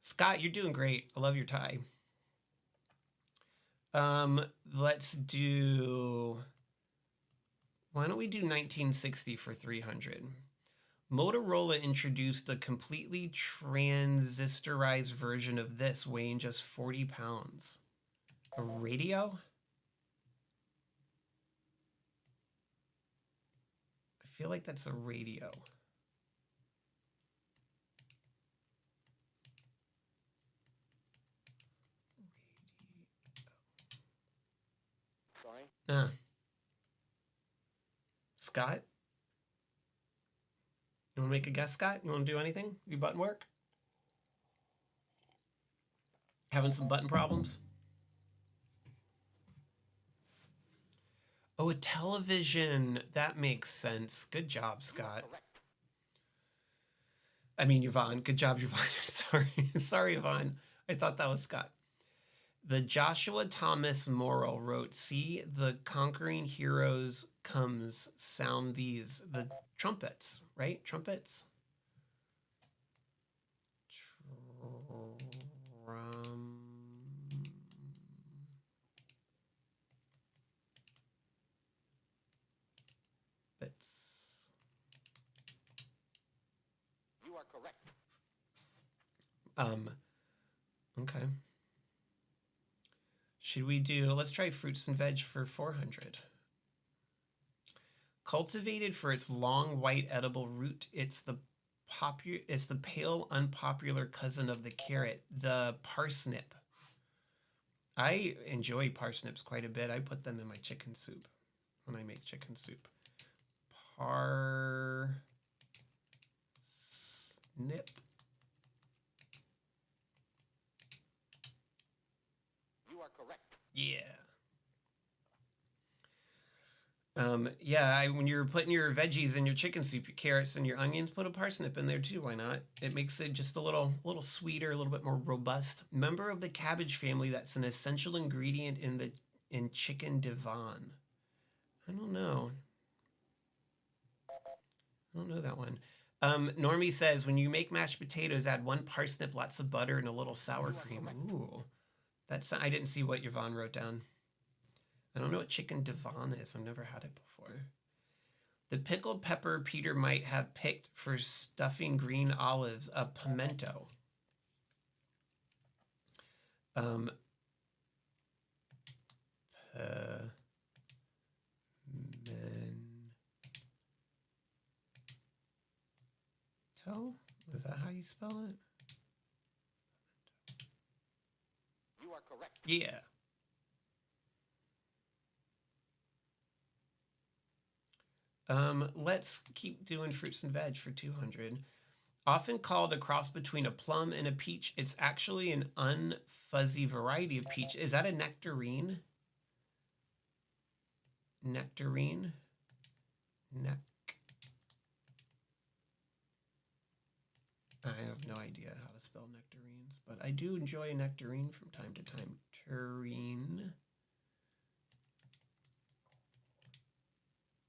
Scott, you're doing great. I love your tie. Let's do. Why don't we do 1960 for 300? Motorola introduced a completely transistorized version of this weighing just 40 pounds. A radio? I feel like that's a radio.
Sorry.
Scott? You want to make a guess, Scott? You want to do anything? Do button work? Having some button problems? Oh, a television. That makes sense. Good job, Scott.
Correct.
I mean, Yvonne. Good job, Yvonne. Sorry. Sorry, Yvonne. I thought that was Scott. The Joshua Thomas Morrill wrote, "See, the conquering heroes comes, sound these." The trumpets, right? Trumpets? Trumpets.
You are correct.
Okay. Should we do, let's try fruits and veg for 400. Cultivated for its long white edible root, it's the pale unpopular cousin of the carrot, the parsnip. I enjoy parsnips quite a bit. I put them in my chicken soup when I make chicken soup. Parsnip.
You are correct.
Yeah. Yeah, when you're putting your veggies in your chicken soup, your carrots and your onions, put a parsnip in there too. Why not? It makes it just a little sweeter, a little bit more robust. Member of the cabbage family that's an essential ingredient in chicken divan. I don't know. I don't know that one. Normie says, when you make mashed potatoes, add 1 parsnip, lots of butter, and a little sour cream. Ooh. That's I didn't see what Yvonne wrote down. I don't know what chicken divan is. I've never had it before. The pickled pepper Peter might have picked for stuffing green olives, a pimento. Men. Is that how you spell it?
You are correct.
Yeah. Let's keep doing fruits and veg for 200. Often called a cross between a plum and a peach, it's actually an unfuzzy variety of peach. Is that a nectarine? Nectarine? I have no idea how to spell nectarines, but I do enjoy a nectarine from time to time. Turine.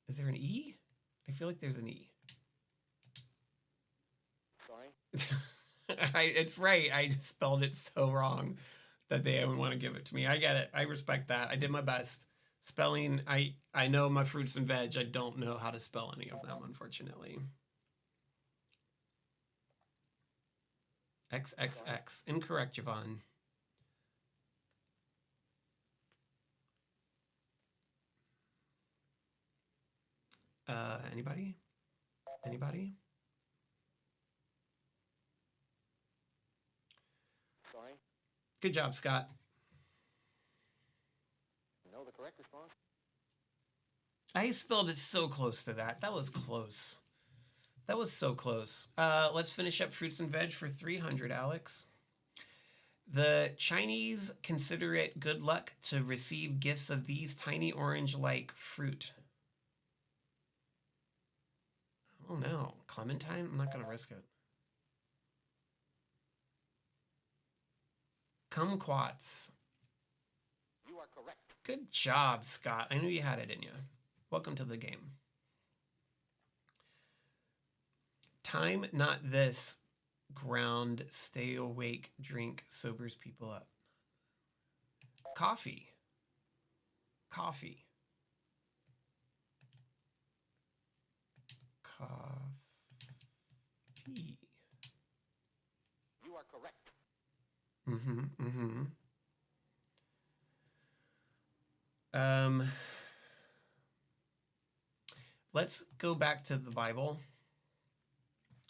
Is there an E? I feel like there's an E.
Sorry.
It's right. I just spelled it so wrong that they would want to give it to me. I get it. I respect that. I did my best. Spelling, I know my fruits and veg. I don't know how to spell any of them, unfortunately. XXX. Incorrect, Yvonne. Anybody? Anybody?
Sorry.
Good job, Scott.
Know the correct response?
I spelled it so close to that. That was close. That was so close. Let's finish up fruits and veg for 300, Alex. The Chinese consider it good luck to receive gifts of these tiny orange-like fruit. Oh no, clementine? I'm not going to risk it. Kumquats.
You are correct.
Good job, Scott. I knew you had it in you. Welcome to the game. Time, not this. Ground, stay awake, drink, sobers people up. Coffee. Coffee. Coffee.
You are correct.
Let's go back to the Bible.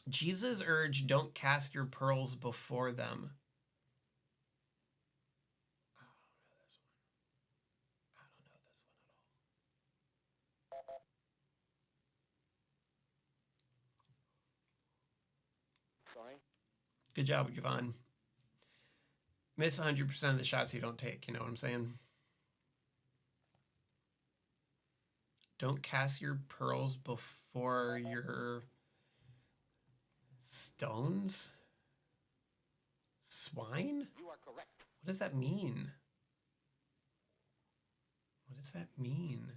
Jesus urged, don't cast your pearls before them. I don't know this one at all.
Sorry.
Good job, Yvonne. Miss 100% of the shots you don't take, you know what I'm saying? Don't cast your pearls before your stones? Swine?
You are correct.
What does that mean? What does that mean?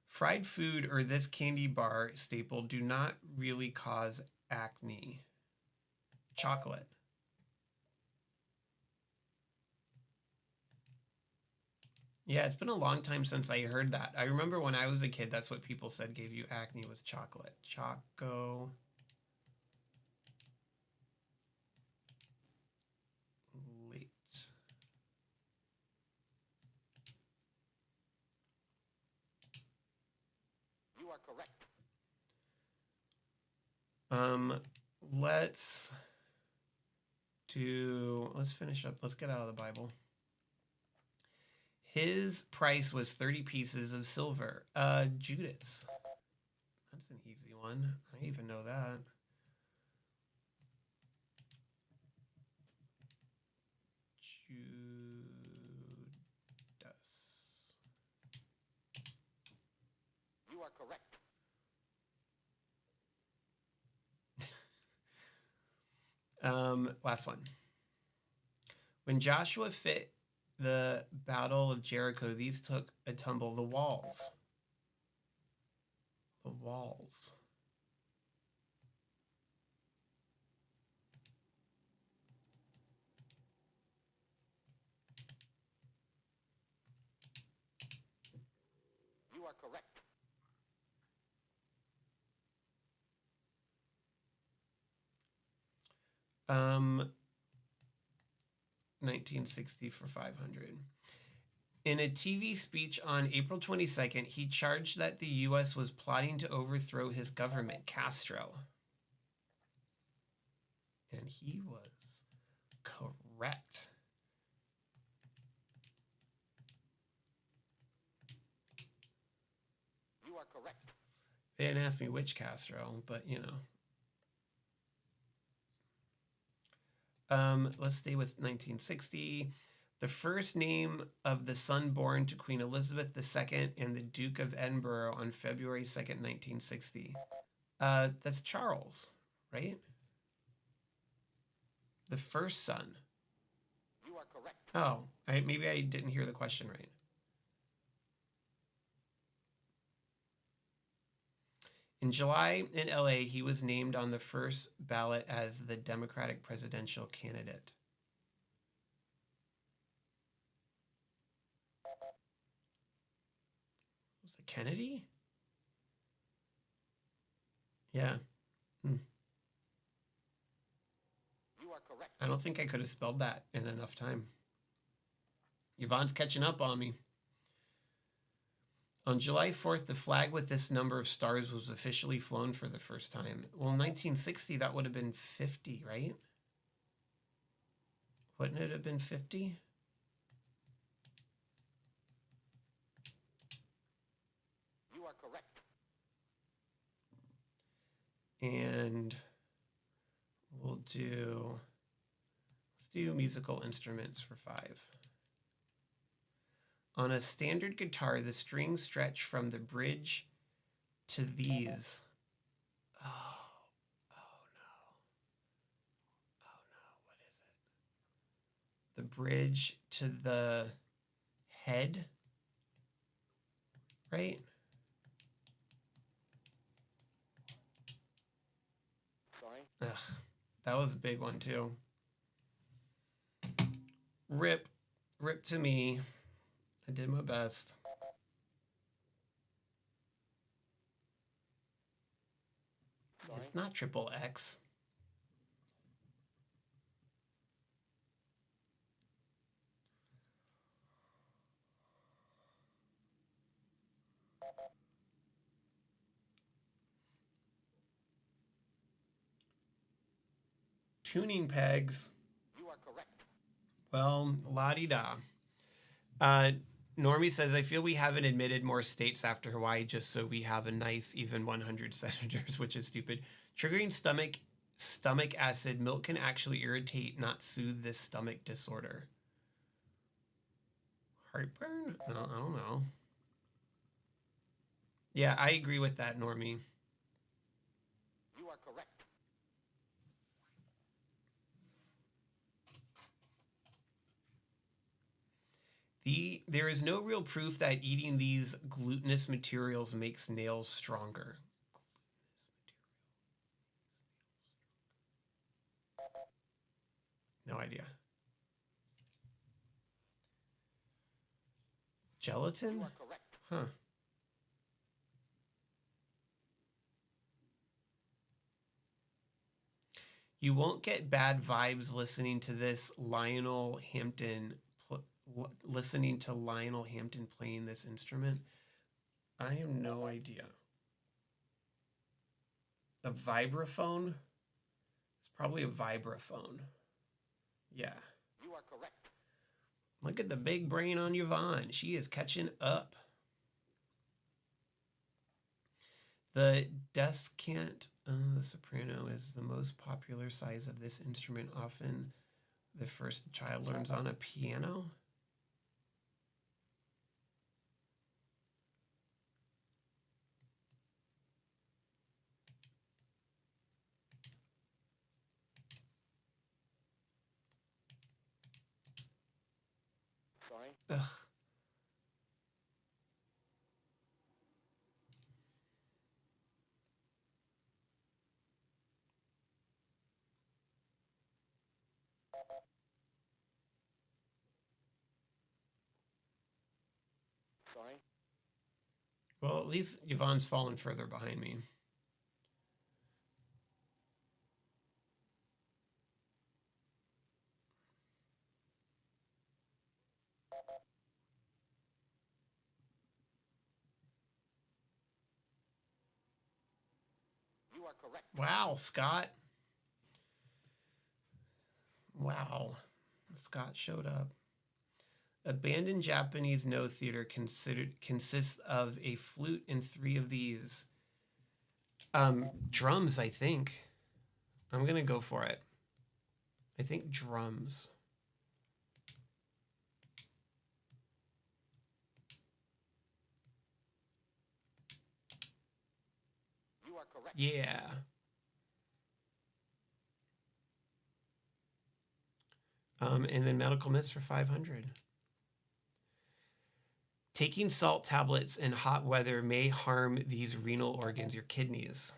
Fried food or this candy bar staple do not really cause acne. Chocolate. Yeah, it's been a long time since I heard that. I remember when I was a kid, that's what people said gave you acne was chocolate. Choco. Late.
You are correct.
Let's finish up. Let's get out of the Bible. His price was 30 pieces of silver. Judas. That's an easy one. I even know that. Judas.
You are correct.
Last one. When Joshua fit the battle of Jericho, these took a tumble. The walls. The walls.
are correct.
1960 for 500. In a TV speech on April 22nd, he charged that the U.S. was plotting to overthrow his government, Castro. And he was correct.
You are correct.
They didn't ask me which Castro, but you know. Let's stay with 1960. The first name of the son born to Queen Elizabeth II and the Duke of Edinburgh on February 2nd, 1960. That's Charles, right? The first son.
You are correct.
Oh, maybe I didn't hear the question right. In July in LA, he was named on the first ballot as the Democratic presidential candidate. Was it Kennedy? Yeah.
You are correct.
I don't think I could have spelled that in enough time. Yvonne's catching up on me. On July 4th, the flag with this number of stars was officially flown for the first time. Well, in 1960, that would have been 50, right? Wouldn't it have been 50?
You are correct.
And let's do musical instruments for 5. On a standard guitar, the strings stretch from the bridge to these. Oh no. What is it? The bridge to the head, right?
Sorry.
Ugh, that was a big one too. Rip to me. I did my best.
Sorry.
It's not triple X. Tuning pegs.
You are correct.
Well, la-di-da. Normie says, I feel we haven't admitted more states after Hawaii just so we have a nice even 100 senators, which is stupid. Triggering stomach acid, milk can actually irritate, not soothe this stomach disorder. Heartburn? No, I don't know. Yeah, I agree with that, Normie.
You are correct.
There is no real proof that eating these glutinous materials makes nails stronger. No idea. Gelatin?
You are correct.
Huh. You won't get bad vibes listening to this Lionel Hampton playing this instrument. I have no idea. A vibraphone? It's probably a vibraphone. Yeah.
You are correct.
Look at the big brain on Yvonne. She is catching up. The descant, the soprano, is the most popular size of this instrument. Often the first child learns on a piano.
Sorry.
Ugh.
Sorry.
Well, at least Yvonne's fallen further behind me.
You are correct.
Wow, Scott. Wow. Scott showed up. Abandoned Japanese no theater consists of a flute and 3 of these. Drums, I think. I'm gonna go for it. I think drums.
You are correct.
Yeah. And then medical mist for 500. Taking salt tablets in hot weather may harm these renal organs, your kidneys.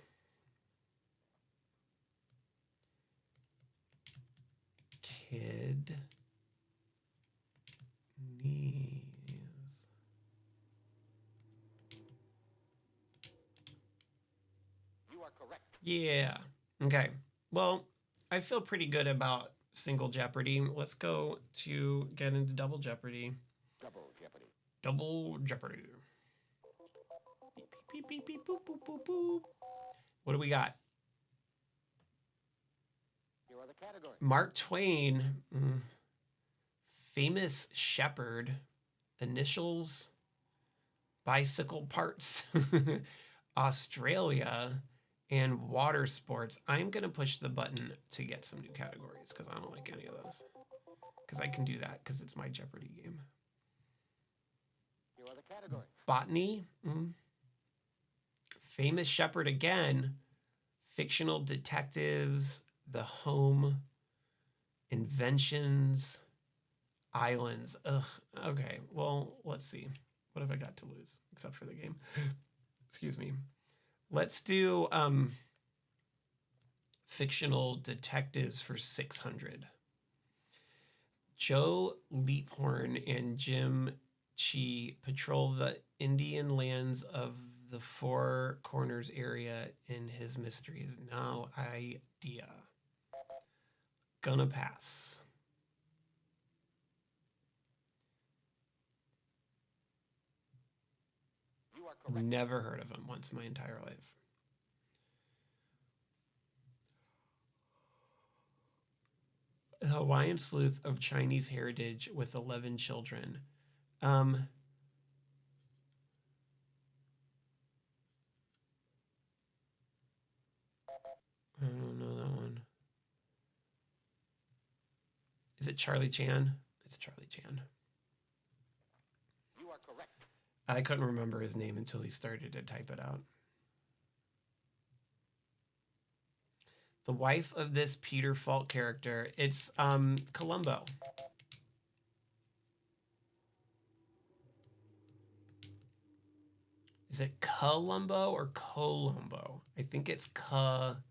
Kidneys.
You are correct.
Yeah. Okay. Well, I feel pretty good about single Jeopardy. Let's go to get into double Jeopardy.
Double jeopardy.
Double Jeopardy. Beep, beep, beep, beep, boop, boop, boop, boop. What do we got?
Here are the categories.
Mark Twain, famous shepherd, initials, bicycle parts, Australia, and water sports. I'm going to push the button to get some new categories because I don't like any of those. Because I can do that because it's my Jeopardy game.
Here are the categories.
Botany, famous shepherd again, fictional detectives, the home, inventions, islands. Ugh. Okay. Well, let's see. What have I got to lose except for the game? Excuse me. Let's do fictional detectives for 600. Joe Leaphorn and Jim Chi patrol the Indian lands of the Four Corners area in his mysteries. No idea. Gonna pass.
You are correct.
Never heard of him once in my entire life. A Hawaiian sleuth of Chinese heritage with 11 children. I don't know that one. Is it Charlie Chan? It's Charlie Chan.
You are correct.
I couldn't remember his name until he started to type it out. The wife of this Peter Falk character. It's Columbo. Is it Columbo or Columbo? I think it's Colombo.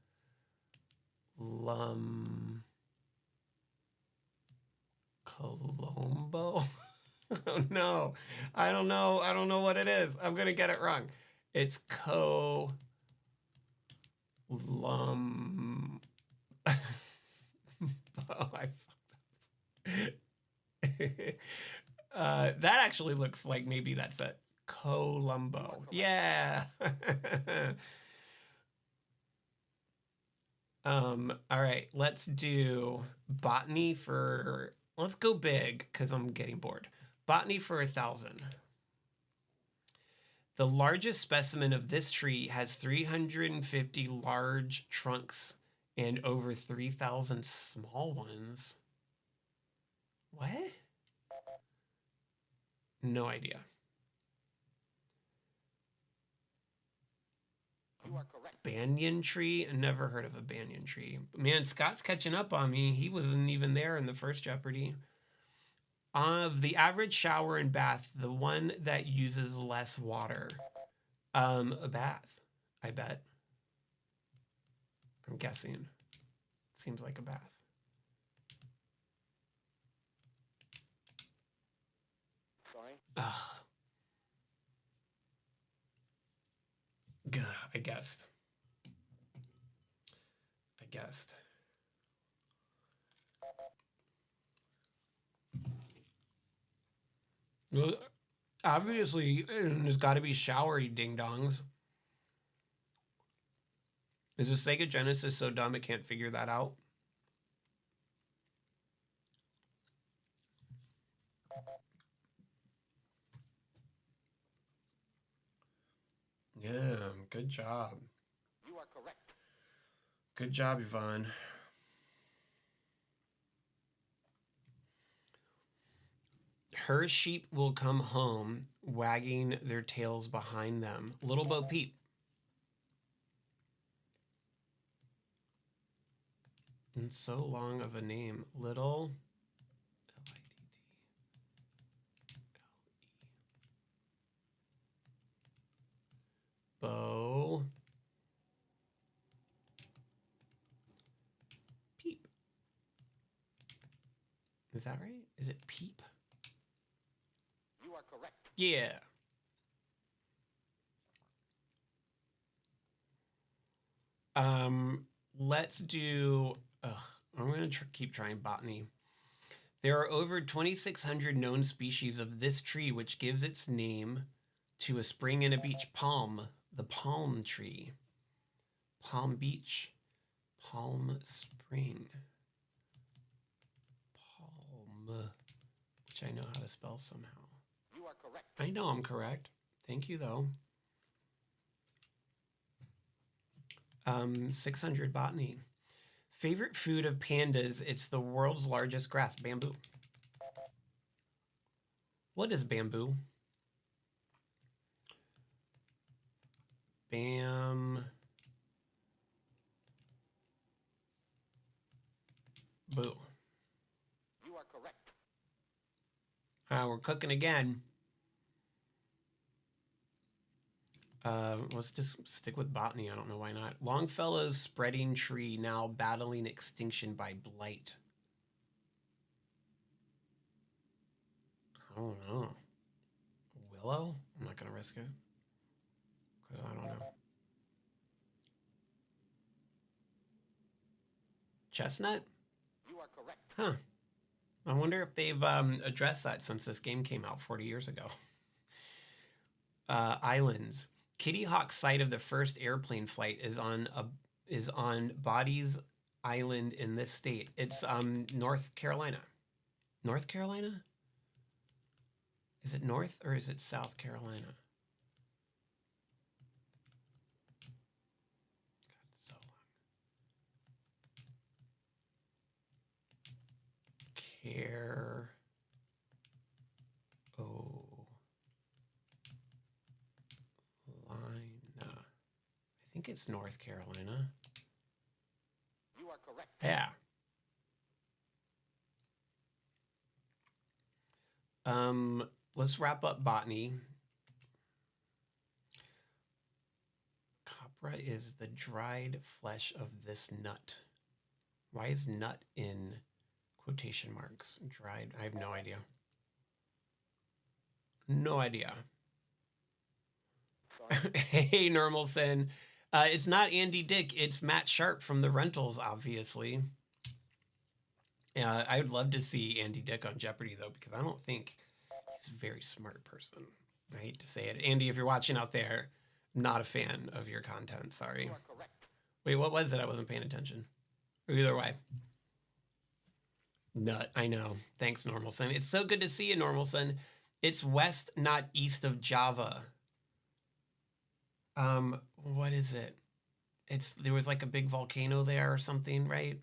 Oh no. I don't know. I don't know what it is. I'm gonna get it wrong. It's oh, I fucked up. That actually looks like maybe that's it. Columbo. Yeah. All right, let's do botany for, let's go big because I'm getting bored. Botany for 1,000. The largest specimen of this tree has 350 large trunks and over 3,000 small ones. What? No idea.
You are correct.
Banyan tree? Never heard of a banyan tree. Man, Scott's catching up on me. He wasn't even there in the first Jeopardy. Of the average shower and bath, the one that uses less water. A bath, I bet. I'm guessing. Seems like a bath.
Sorry.
Ugh. I guessed. Well, obviously, there's got to be showery ding-dongs. Is the Sega Genesis so dumb it can't figure that out? Yeah, good job.
You are correct.
Good job, Yvonne. Her sheep will come home, wagging their tails behind them. Little Bo Peep. It's so long of a name. Little Bo Peep. Is that right? Is it Peep?
You are correct.
Yeah. Let's do. I'm gonna keep trying botany. There are over 2,600 known species of this tree, which gives its name to a spring and a beach. Palm, the palm tree. Palm Beach, Palm Spring. Palm, which I know how to spell somehow.
You are correct.
I know I'm correct. Thank you, though. 600 botany. Favorite food of pandas? It's the world's largest grass, bamboo. What is bamboo? Bamboo.
You are correct.
We're cooking again. Let's just stick with botany. I don't know why not. Longfellow's spreading tree now battling extinction by blight. I don't know. Willow? I'm not going to risk it. Because I don't know. Chestnut?
You are correct.
Huh. I wonder if they've addressed that since this game came out 40 years ago. Islands. Kitty Hawk's site of the first airplane flight is on Bodies Island in this state. It's North Carolina. North Carolina? Is it North or is it South Carolina? God, it's so long. I think it's North Carolina.
You are correct.
Yeah. Let's wrap up botany. Copra is the dried flesh of this nut. Why is nut in quotation marks? Dried. I have no idea. No idea. Hey, Normalson. It's not Andy Dick. It's Matt Sharp from The Rentals, obviously. I would love to see Andy Dick on Jeopardy, though, because I don't think he's a very smart person. I hate to say it. Andy, if you're watching out there, I'm not a fan of your content. Sorry.
You are correct.
Wait, what was it? I wasn't paying attention. Either way. Nut. I know. Thanks, Normalson. It's so good to see you, Normalson. It's west, not east of Java. What is it? There was like a big volcano there or something, right?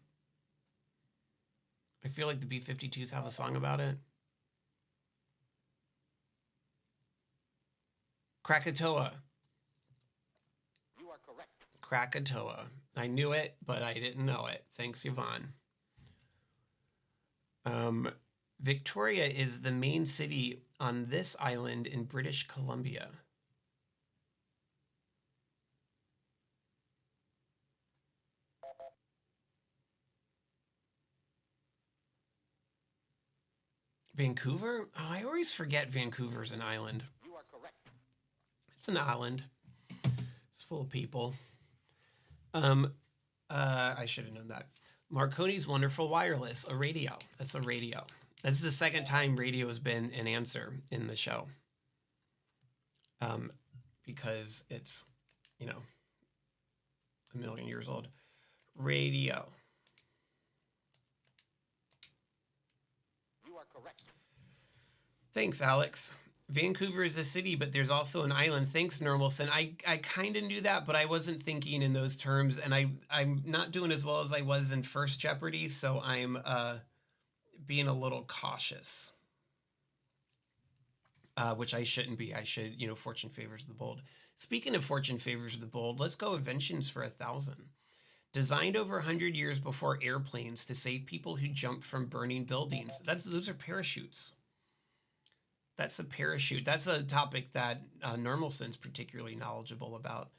I feel like the B-52s have a song about it. Krakatoa.
You are correct.
Krakatoa. I knew it, but I didn't know it. Thanks, Yvonne. Victoria is the main city on this island in British Columbia. Vancouver? Oh, I always forget Vancouver's an island.
You are correct.
It's an island. It's full of people. I should have known that. Marconi's Wonderful Wireless, a radio. That's a radio. That's the second time radio has been an answer in the show. Because it's, you know, a million years old. Radio.
You are correct.
Thanks, Alex. Vancouver is a city, but there's also an island. Thanks, Normalson. I kind of knew that, but I wasn't thinking in those terms, and I'm not doing as well as I was in First Jeopardy, so I'm being a little cautious, which I shouldn't be. I should, fortune favors the bold. Speaking of fortune favors the bold, let's go inventions for 1,000. Designed over 100 years before airplanes to save people who jump from burning buildings. Those are parachutes. That's a parachute. That's a topic that Normalson's particularly knowledgeable about.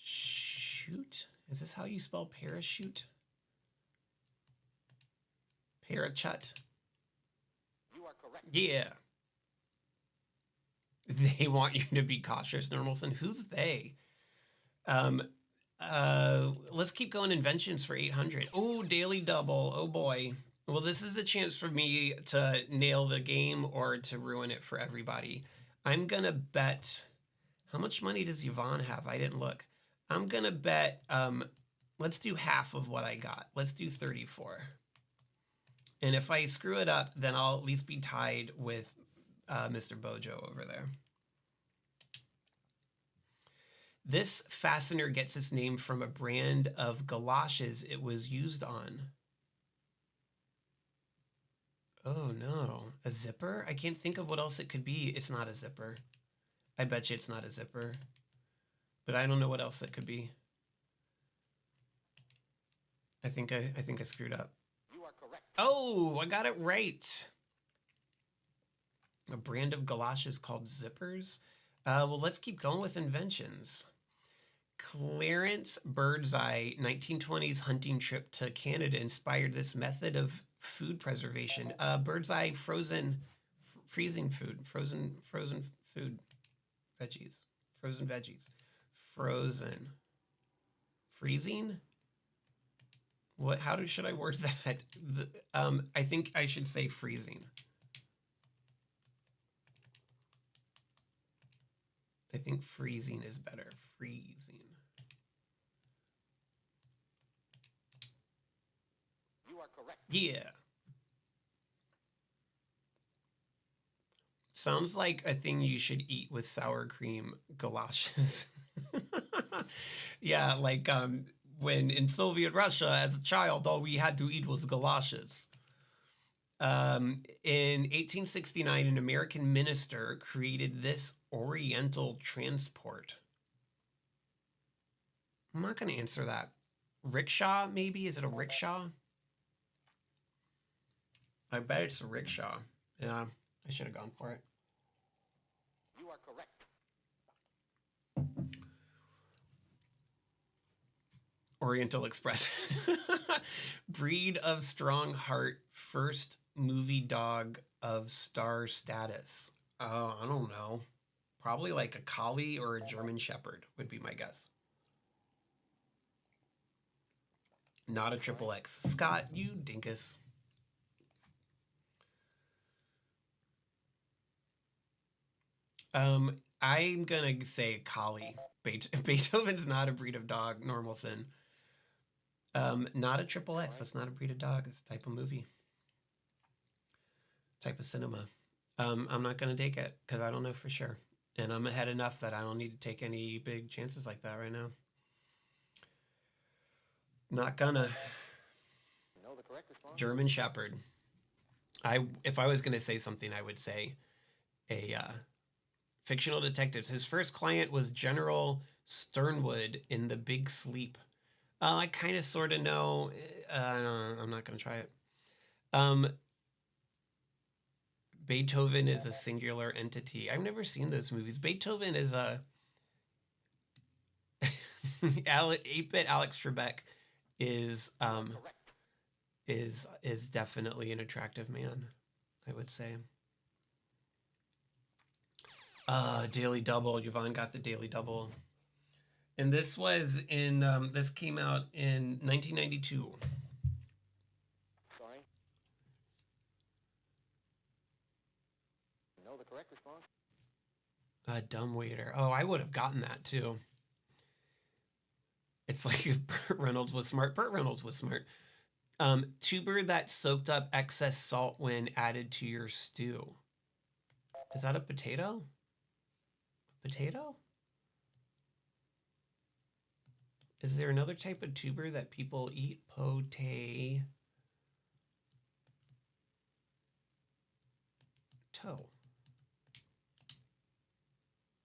Shoot? Is this how you spell parachute? Parachute.
You are correct.
Yeah. They want you to be cautious, Normalson. Who's they? Let's keep going. Inventions for 800. Oh, daily double. Oh boy. Well, this is a chance for me to nail the game or to ruin it for everybody. I'm gonna bet. How much money does Yvonne have? I didn't look. I'm gonna bet. Let's do half of what I got. Let's do 34. And if I screw it up, then I'll at least be tied with Mr. Bojo over there. This fastener gets its name from a brand of galoshes it was used on. Oh no, a zipper? I can't think of what else it could be. It's not a zipper. I bet you it's not a zipper. But I don't know what else it could be. I think I screwed up.
You are correct.
Oh, I got it right. A brand of galoshes called zippers. Well, let's keep going with inventions. Clarence Birdseye 1920s hunting trip to Canada inspired this method of food preservation. Birdseye freezing food, frozen food, veggies, frozen veggies, freezing. What? How should I word that? I think I should say freezing. I think freezing is better. Freezing.
You are correct.
Yeah. Sounds like a thing you should eat with sour cream galoshes. Yeah, like when in Soviet Russia as a child, all we had to eat was galoshes. In 1869, an American minister created this Oriental transport. I'm not going to answer that. Rickshaw, maybe? Is it a rickshaw? I bet it's a rickshaw. Yeah, I should have gone for it.
You are correct.
Oriental Express. Breed of strong heart, first movie dog of star status. I don't know. Probably like a collie or a German shepherd would be my guess. Not a triple X. Scott, you dinkus. I'm gonna say collie. Beethoven's not a breed of dog, Normalson. Not a triple X. That's not a breed of dog. It's a type of movie. Type of cinema. I'm not gonna take it because I don't know for sure. And I'm ahead enough that I don't need to take any big chances like that right now. Not gonna.
You know the correct response?
German Shepherd. If I was gonna say something, I would say a fictional detectives. His first client was General Sternwood in The Big Sleep. I kind of sort of know. I'm not gonna try it. Beethoven is a singular entity. I've never seen those movies. Beethoven is a 8-bit Alex Trebek is definitely an attractive man, I would say. Daily Double. Yvonne got the Daily Double. And this was in, this came out in 1992.
Sorry. You know the correct response?
Dumb waiter. Oh, I would have gotten that too. It's like if Burt Reynolds was smart. Burt Reynolds was smart. Tuber that soaked up excess salt when added to your stew. Is that a potato? Potato? Is there another type of tuber that people eat? Potato.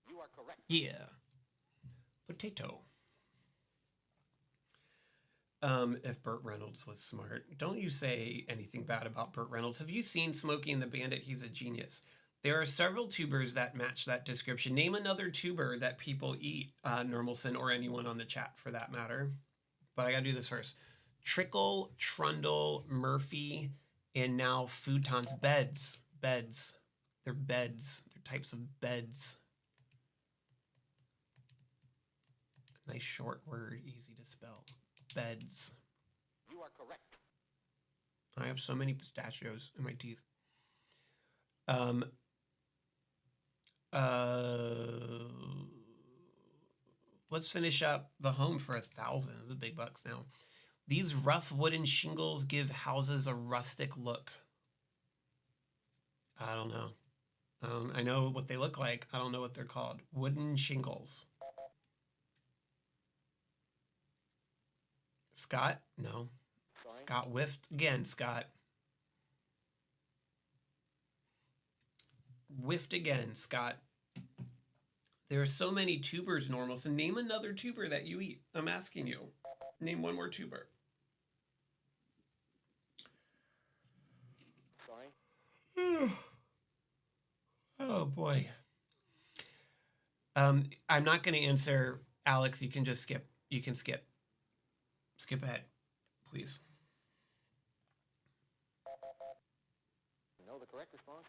You are correct.
Yeah. Potato. If Burt Reynolds was smart. Don't you say anything bad about Burt Reynolds. Have you seen Smokey and the Bandit? He's a genius. There are several tubers that match that description. Name another tuber that people eat, Normalson, or anyone on the chat for that matter. But I gotta do this first. Trickle, Trundle, Murphy, and now futons. Beds. Beds. They're beds. They're types of beds. Nice short word, easy to spell. Beds.
You are correct.
I have so many pistachios in my teeth. Let's finish up the home for 1,000. This is big bucks now. These rough wooden shingles give houses a rustic look. I don't know. I know what they look like. I don't know what they're called. Wooden shingles. Scott? No.
Sorry.
Scott whiffed again, Scott. Whiffed again, Scott. There are so many tubers, Normal. So name another tuber that you eat. I'm asking you. Name one more tuber.
Sorry.
Oh boy. I'm not going to answer, Alex. You can just skip. You can skip. Skip ahead, please.
You know the correct response?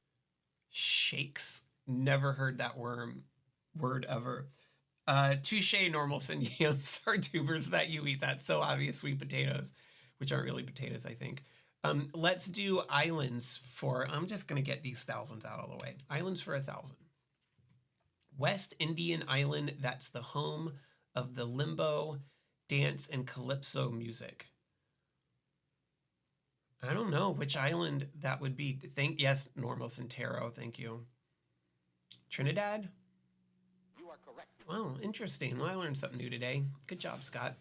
Shakes. Never heard that word ever. Touche, Normalson. Yams are tubers that you eat. That's so obvious. Sweet potatoes, which aren't really potatoes, I think. Let's do islands for, I'm just going to get these thousands out of the way. Islands for 1,000. West Indian island that's the home of the limbo, dance, and calypso music. I don't know which island that would be. Yes, Normal Centero, thank you. Trinidad?
You are correct.
Oh, interesting. Well, I learned something new today. Good job, Scott.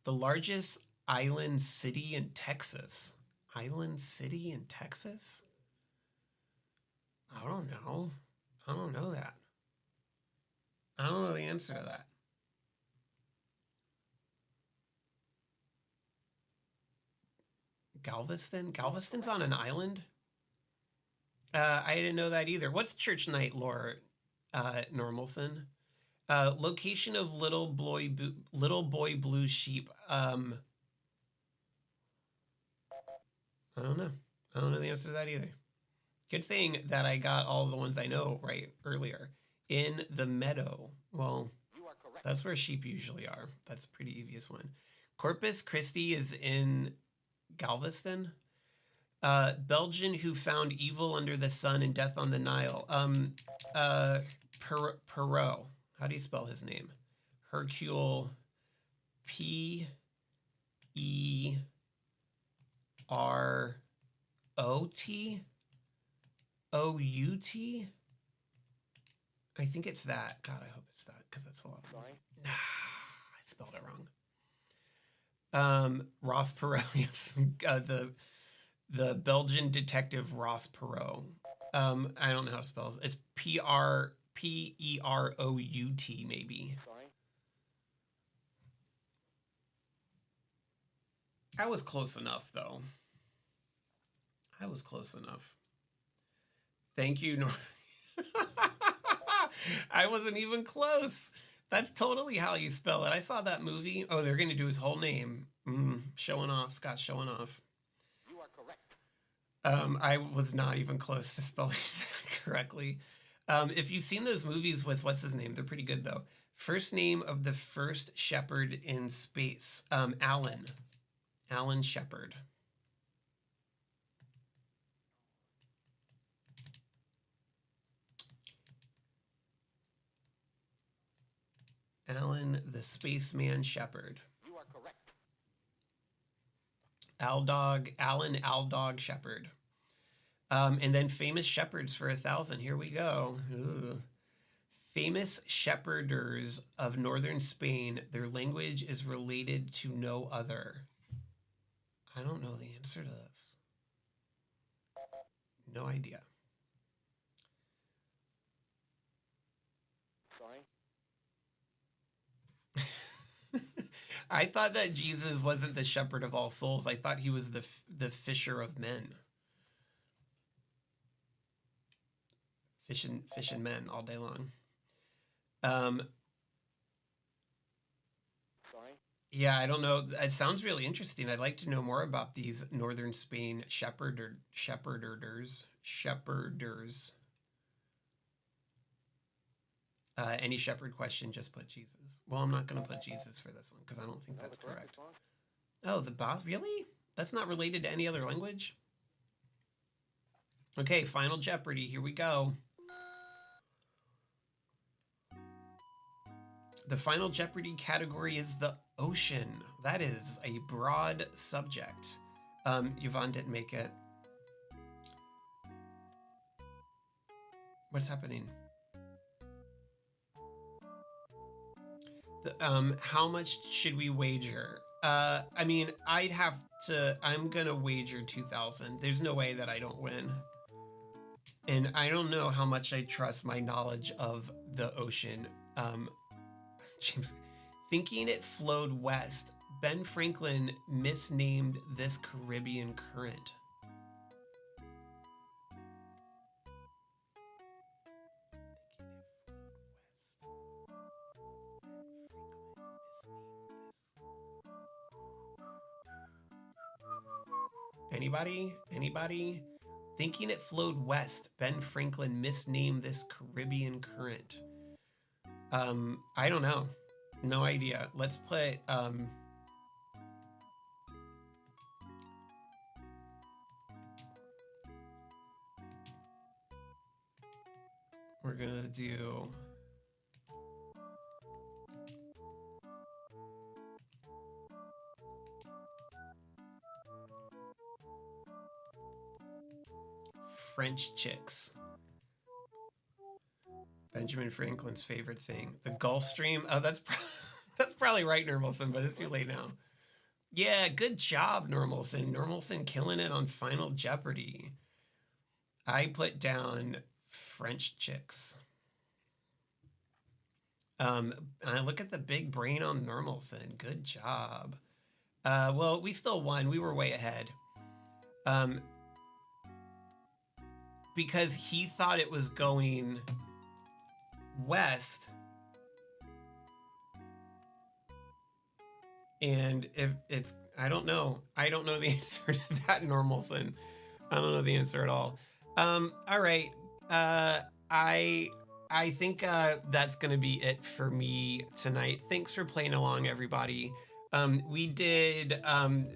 The largest island city in Texas. Island city in Texas? I don't know. I don't know that. I don't know the answer to that. Galveston? Galveston's on an island? I didn't know that either. What's church night lore, Normalson? Location of little boy blue sheep. I don't know. I don't know the answer to that either. Good thing that I got all the ones I know right earlier. In the meadow. Well,
You are correct.
that's where sheep usually are. That's a pretty obvious one. Corpus Christi is in Galveston. Belgian who found evil under the sun and death on the Nile. Perot. How do you spell his name? Hercule. P-E-R-O-T? O-U-T? I think it's that. God, I hope it's that, because that's a lot of
Sorry.
Nah, I spelled it wrong. Ross Perot, yes. The Belgian detective Ross Perot. I don't know how to spell it. It's P-E-R-O-U-T, maybe.
Sorry.
I was close enough, though. I was close enough. Thank you, I wasn't even close. That's totally how you spell it. I saw that movie. Oh, they're going to do his whole name. Showing off. Scott showing off.
You are correct.
I was not even close to spelling that correctly. If you've seen those movies with what's his name, they're pretty good though. First name of the first shepherd in space, Alan. Alan Shepard. Alan the Spaceman Shepard.
You are correct.
Alan Aldog Shepard. And then famous shepherds for 1,000. Here we go. Ooh. Famous shepherders of northern Spain. Their language is related to no other. I don't know the answer to this. No idea.
Sorry.
I thought that Jesus wasn't the shepherd of all souls. I thought he was the fisher of men. Fishing men all day long.
Sorry.
Yeah, I don't know. It sounds really interesting. I'd like to know more about these northern Spain shepherders. Any shepherd question, just put Jesus. Well, I'm not going to put Jesus for this one because I don't think
Know
that's
the correct
correct.
response?
Oh, the boss? Really? That's not related to any other language? Okay, Final Jeopardy. Here we go. The Final Jeopardy category is the ocean. That is a broad subject. Yvonne didn't make it. What's happening? How much should we wager? I mean, I'm gonna wager 2,000. There's no way that I don't win. And I don't know how much I trust my knowledge of the ocean. James, thinking it flowed west, Ben Franklin misnamed this Caribbean current. Anybody? Anybody? Thinking it flowed west, Ben Franklin misnamed this Caribbean current. I don't know. No idea. Let's put, we're gonna do French chicks. Benjamin Franklin's favorite thing. The Gulf Stream. Oh, that's probably right, Normalson, but it's too late now. Yeah, good job, Normalson. Normalson killing it on Final Jeopardy. I put down French chicks. I look at the big brain on Normalson. Good job. Well, we still won. We were way ahead. Because he thought it was going west. And if it's, I don't know the answer to that, Normalson. I don't know the answer at all. All right. I think that's going to be it for me tonight. Thanks for playing along, everybody. We did,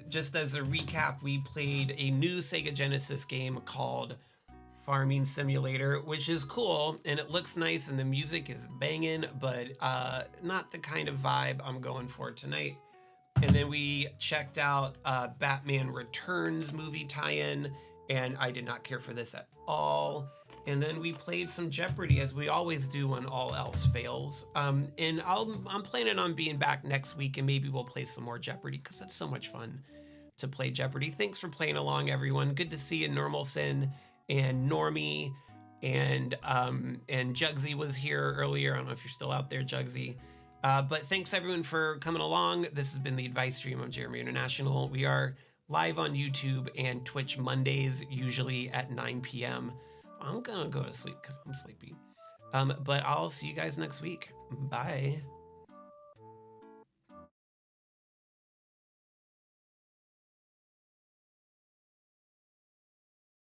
just as a recap, we played a new Sega Genesis game called Farming Simulator, which is cool and it looks nice and the music is banging, but not the kind of vibe I'm going for tonight. And then we checked out Batman Returns movie tie-in, and I did not care for this at all. And then we played some Jeopardy, as we always do when all else fails. And I'm planning on being back next week, and maybe we'll play some more Jeopardy, because it's so much fun to play Jeopardy. Thanks for playing along, everyone. Good to see you, Normalson and Normie, and Jugsy was here earlier. I don't know if you're still out there, Jugsy. But thanks everyone for coming along. This has been the advice stream of Jeremy International. We are live on YouTube and Twitch Mondays, usually at 9 p.m. I'm gonna go to sleep because I'm sleepy. But I'll see you guys next week. Bye.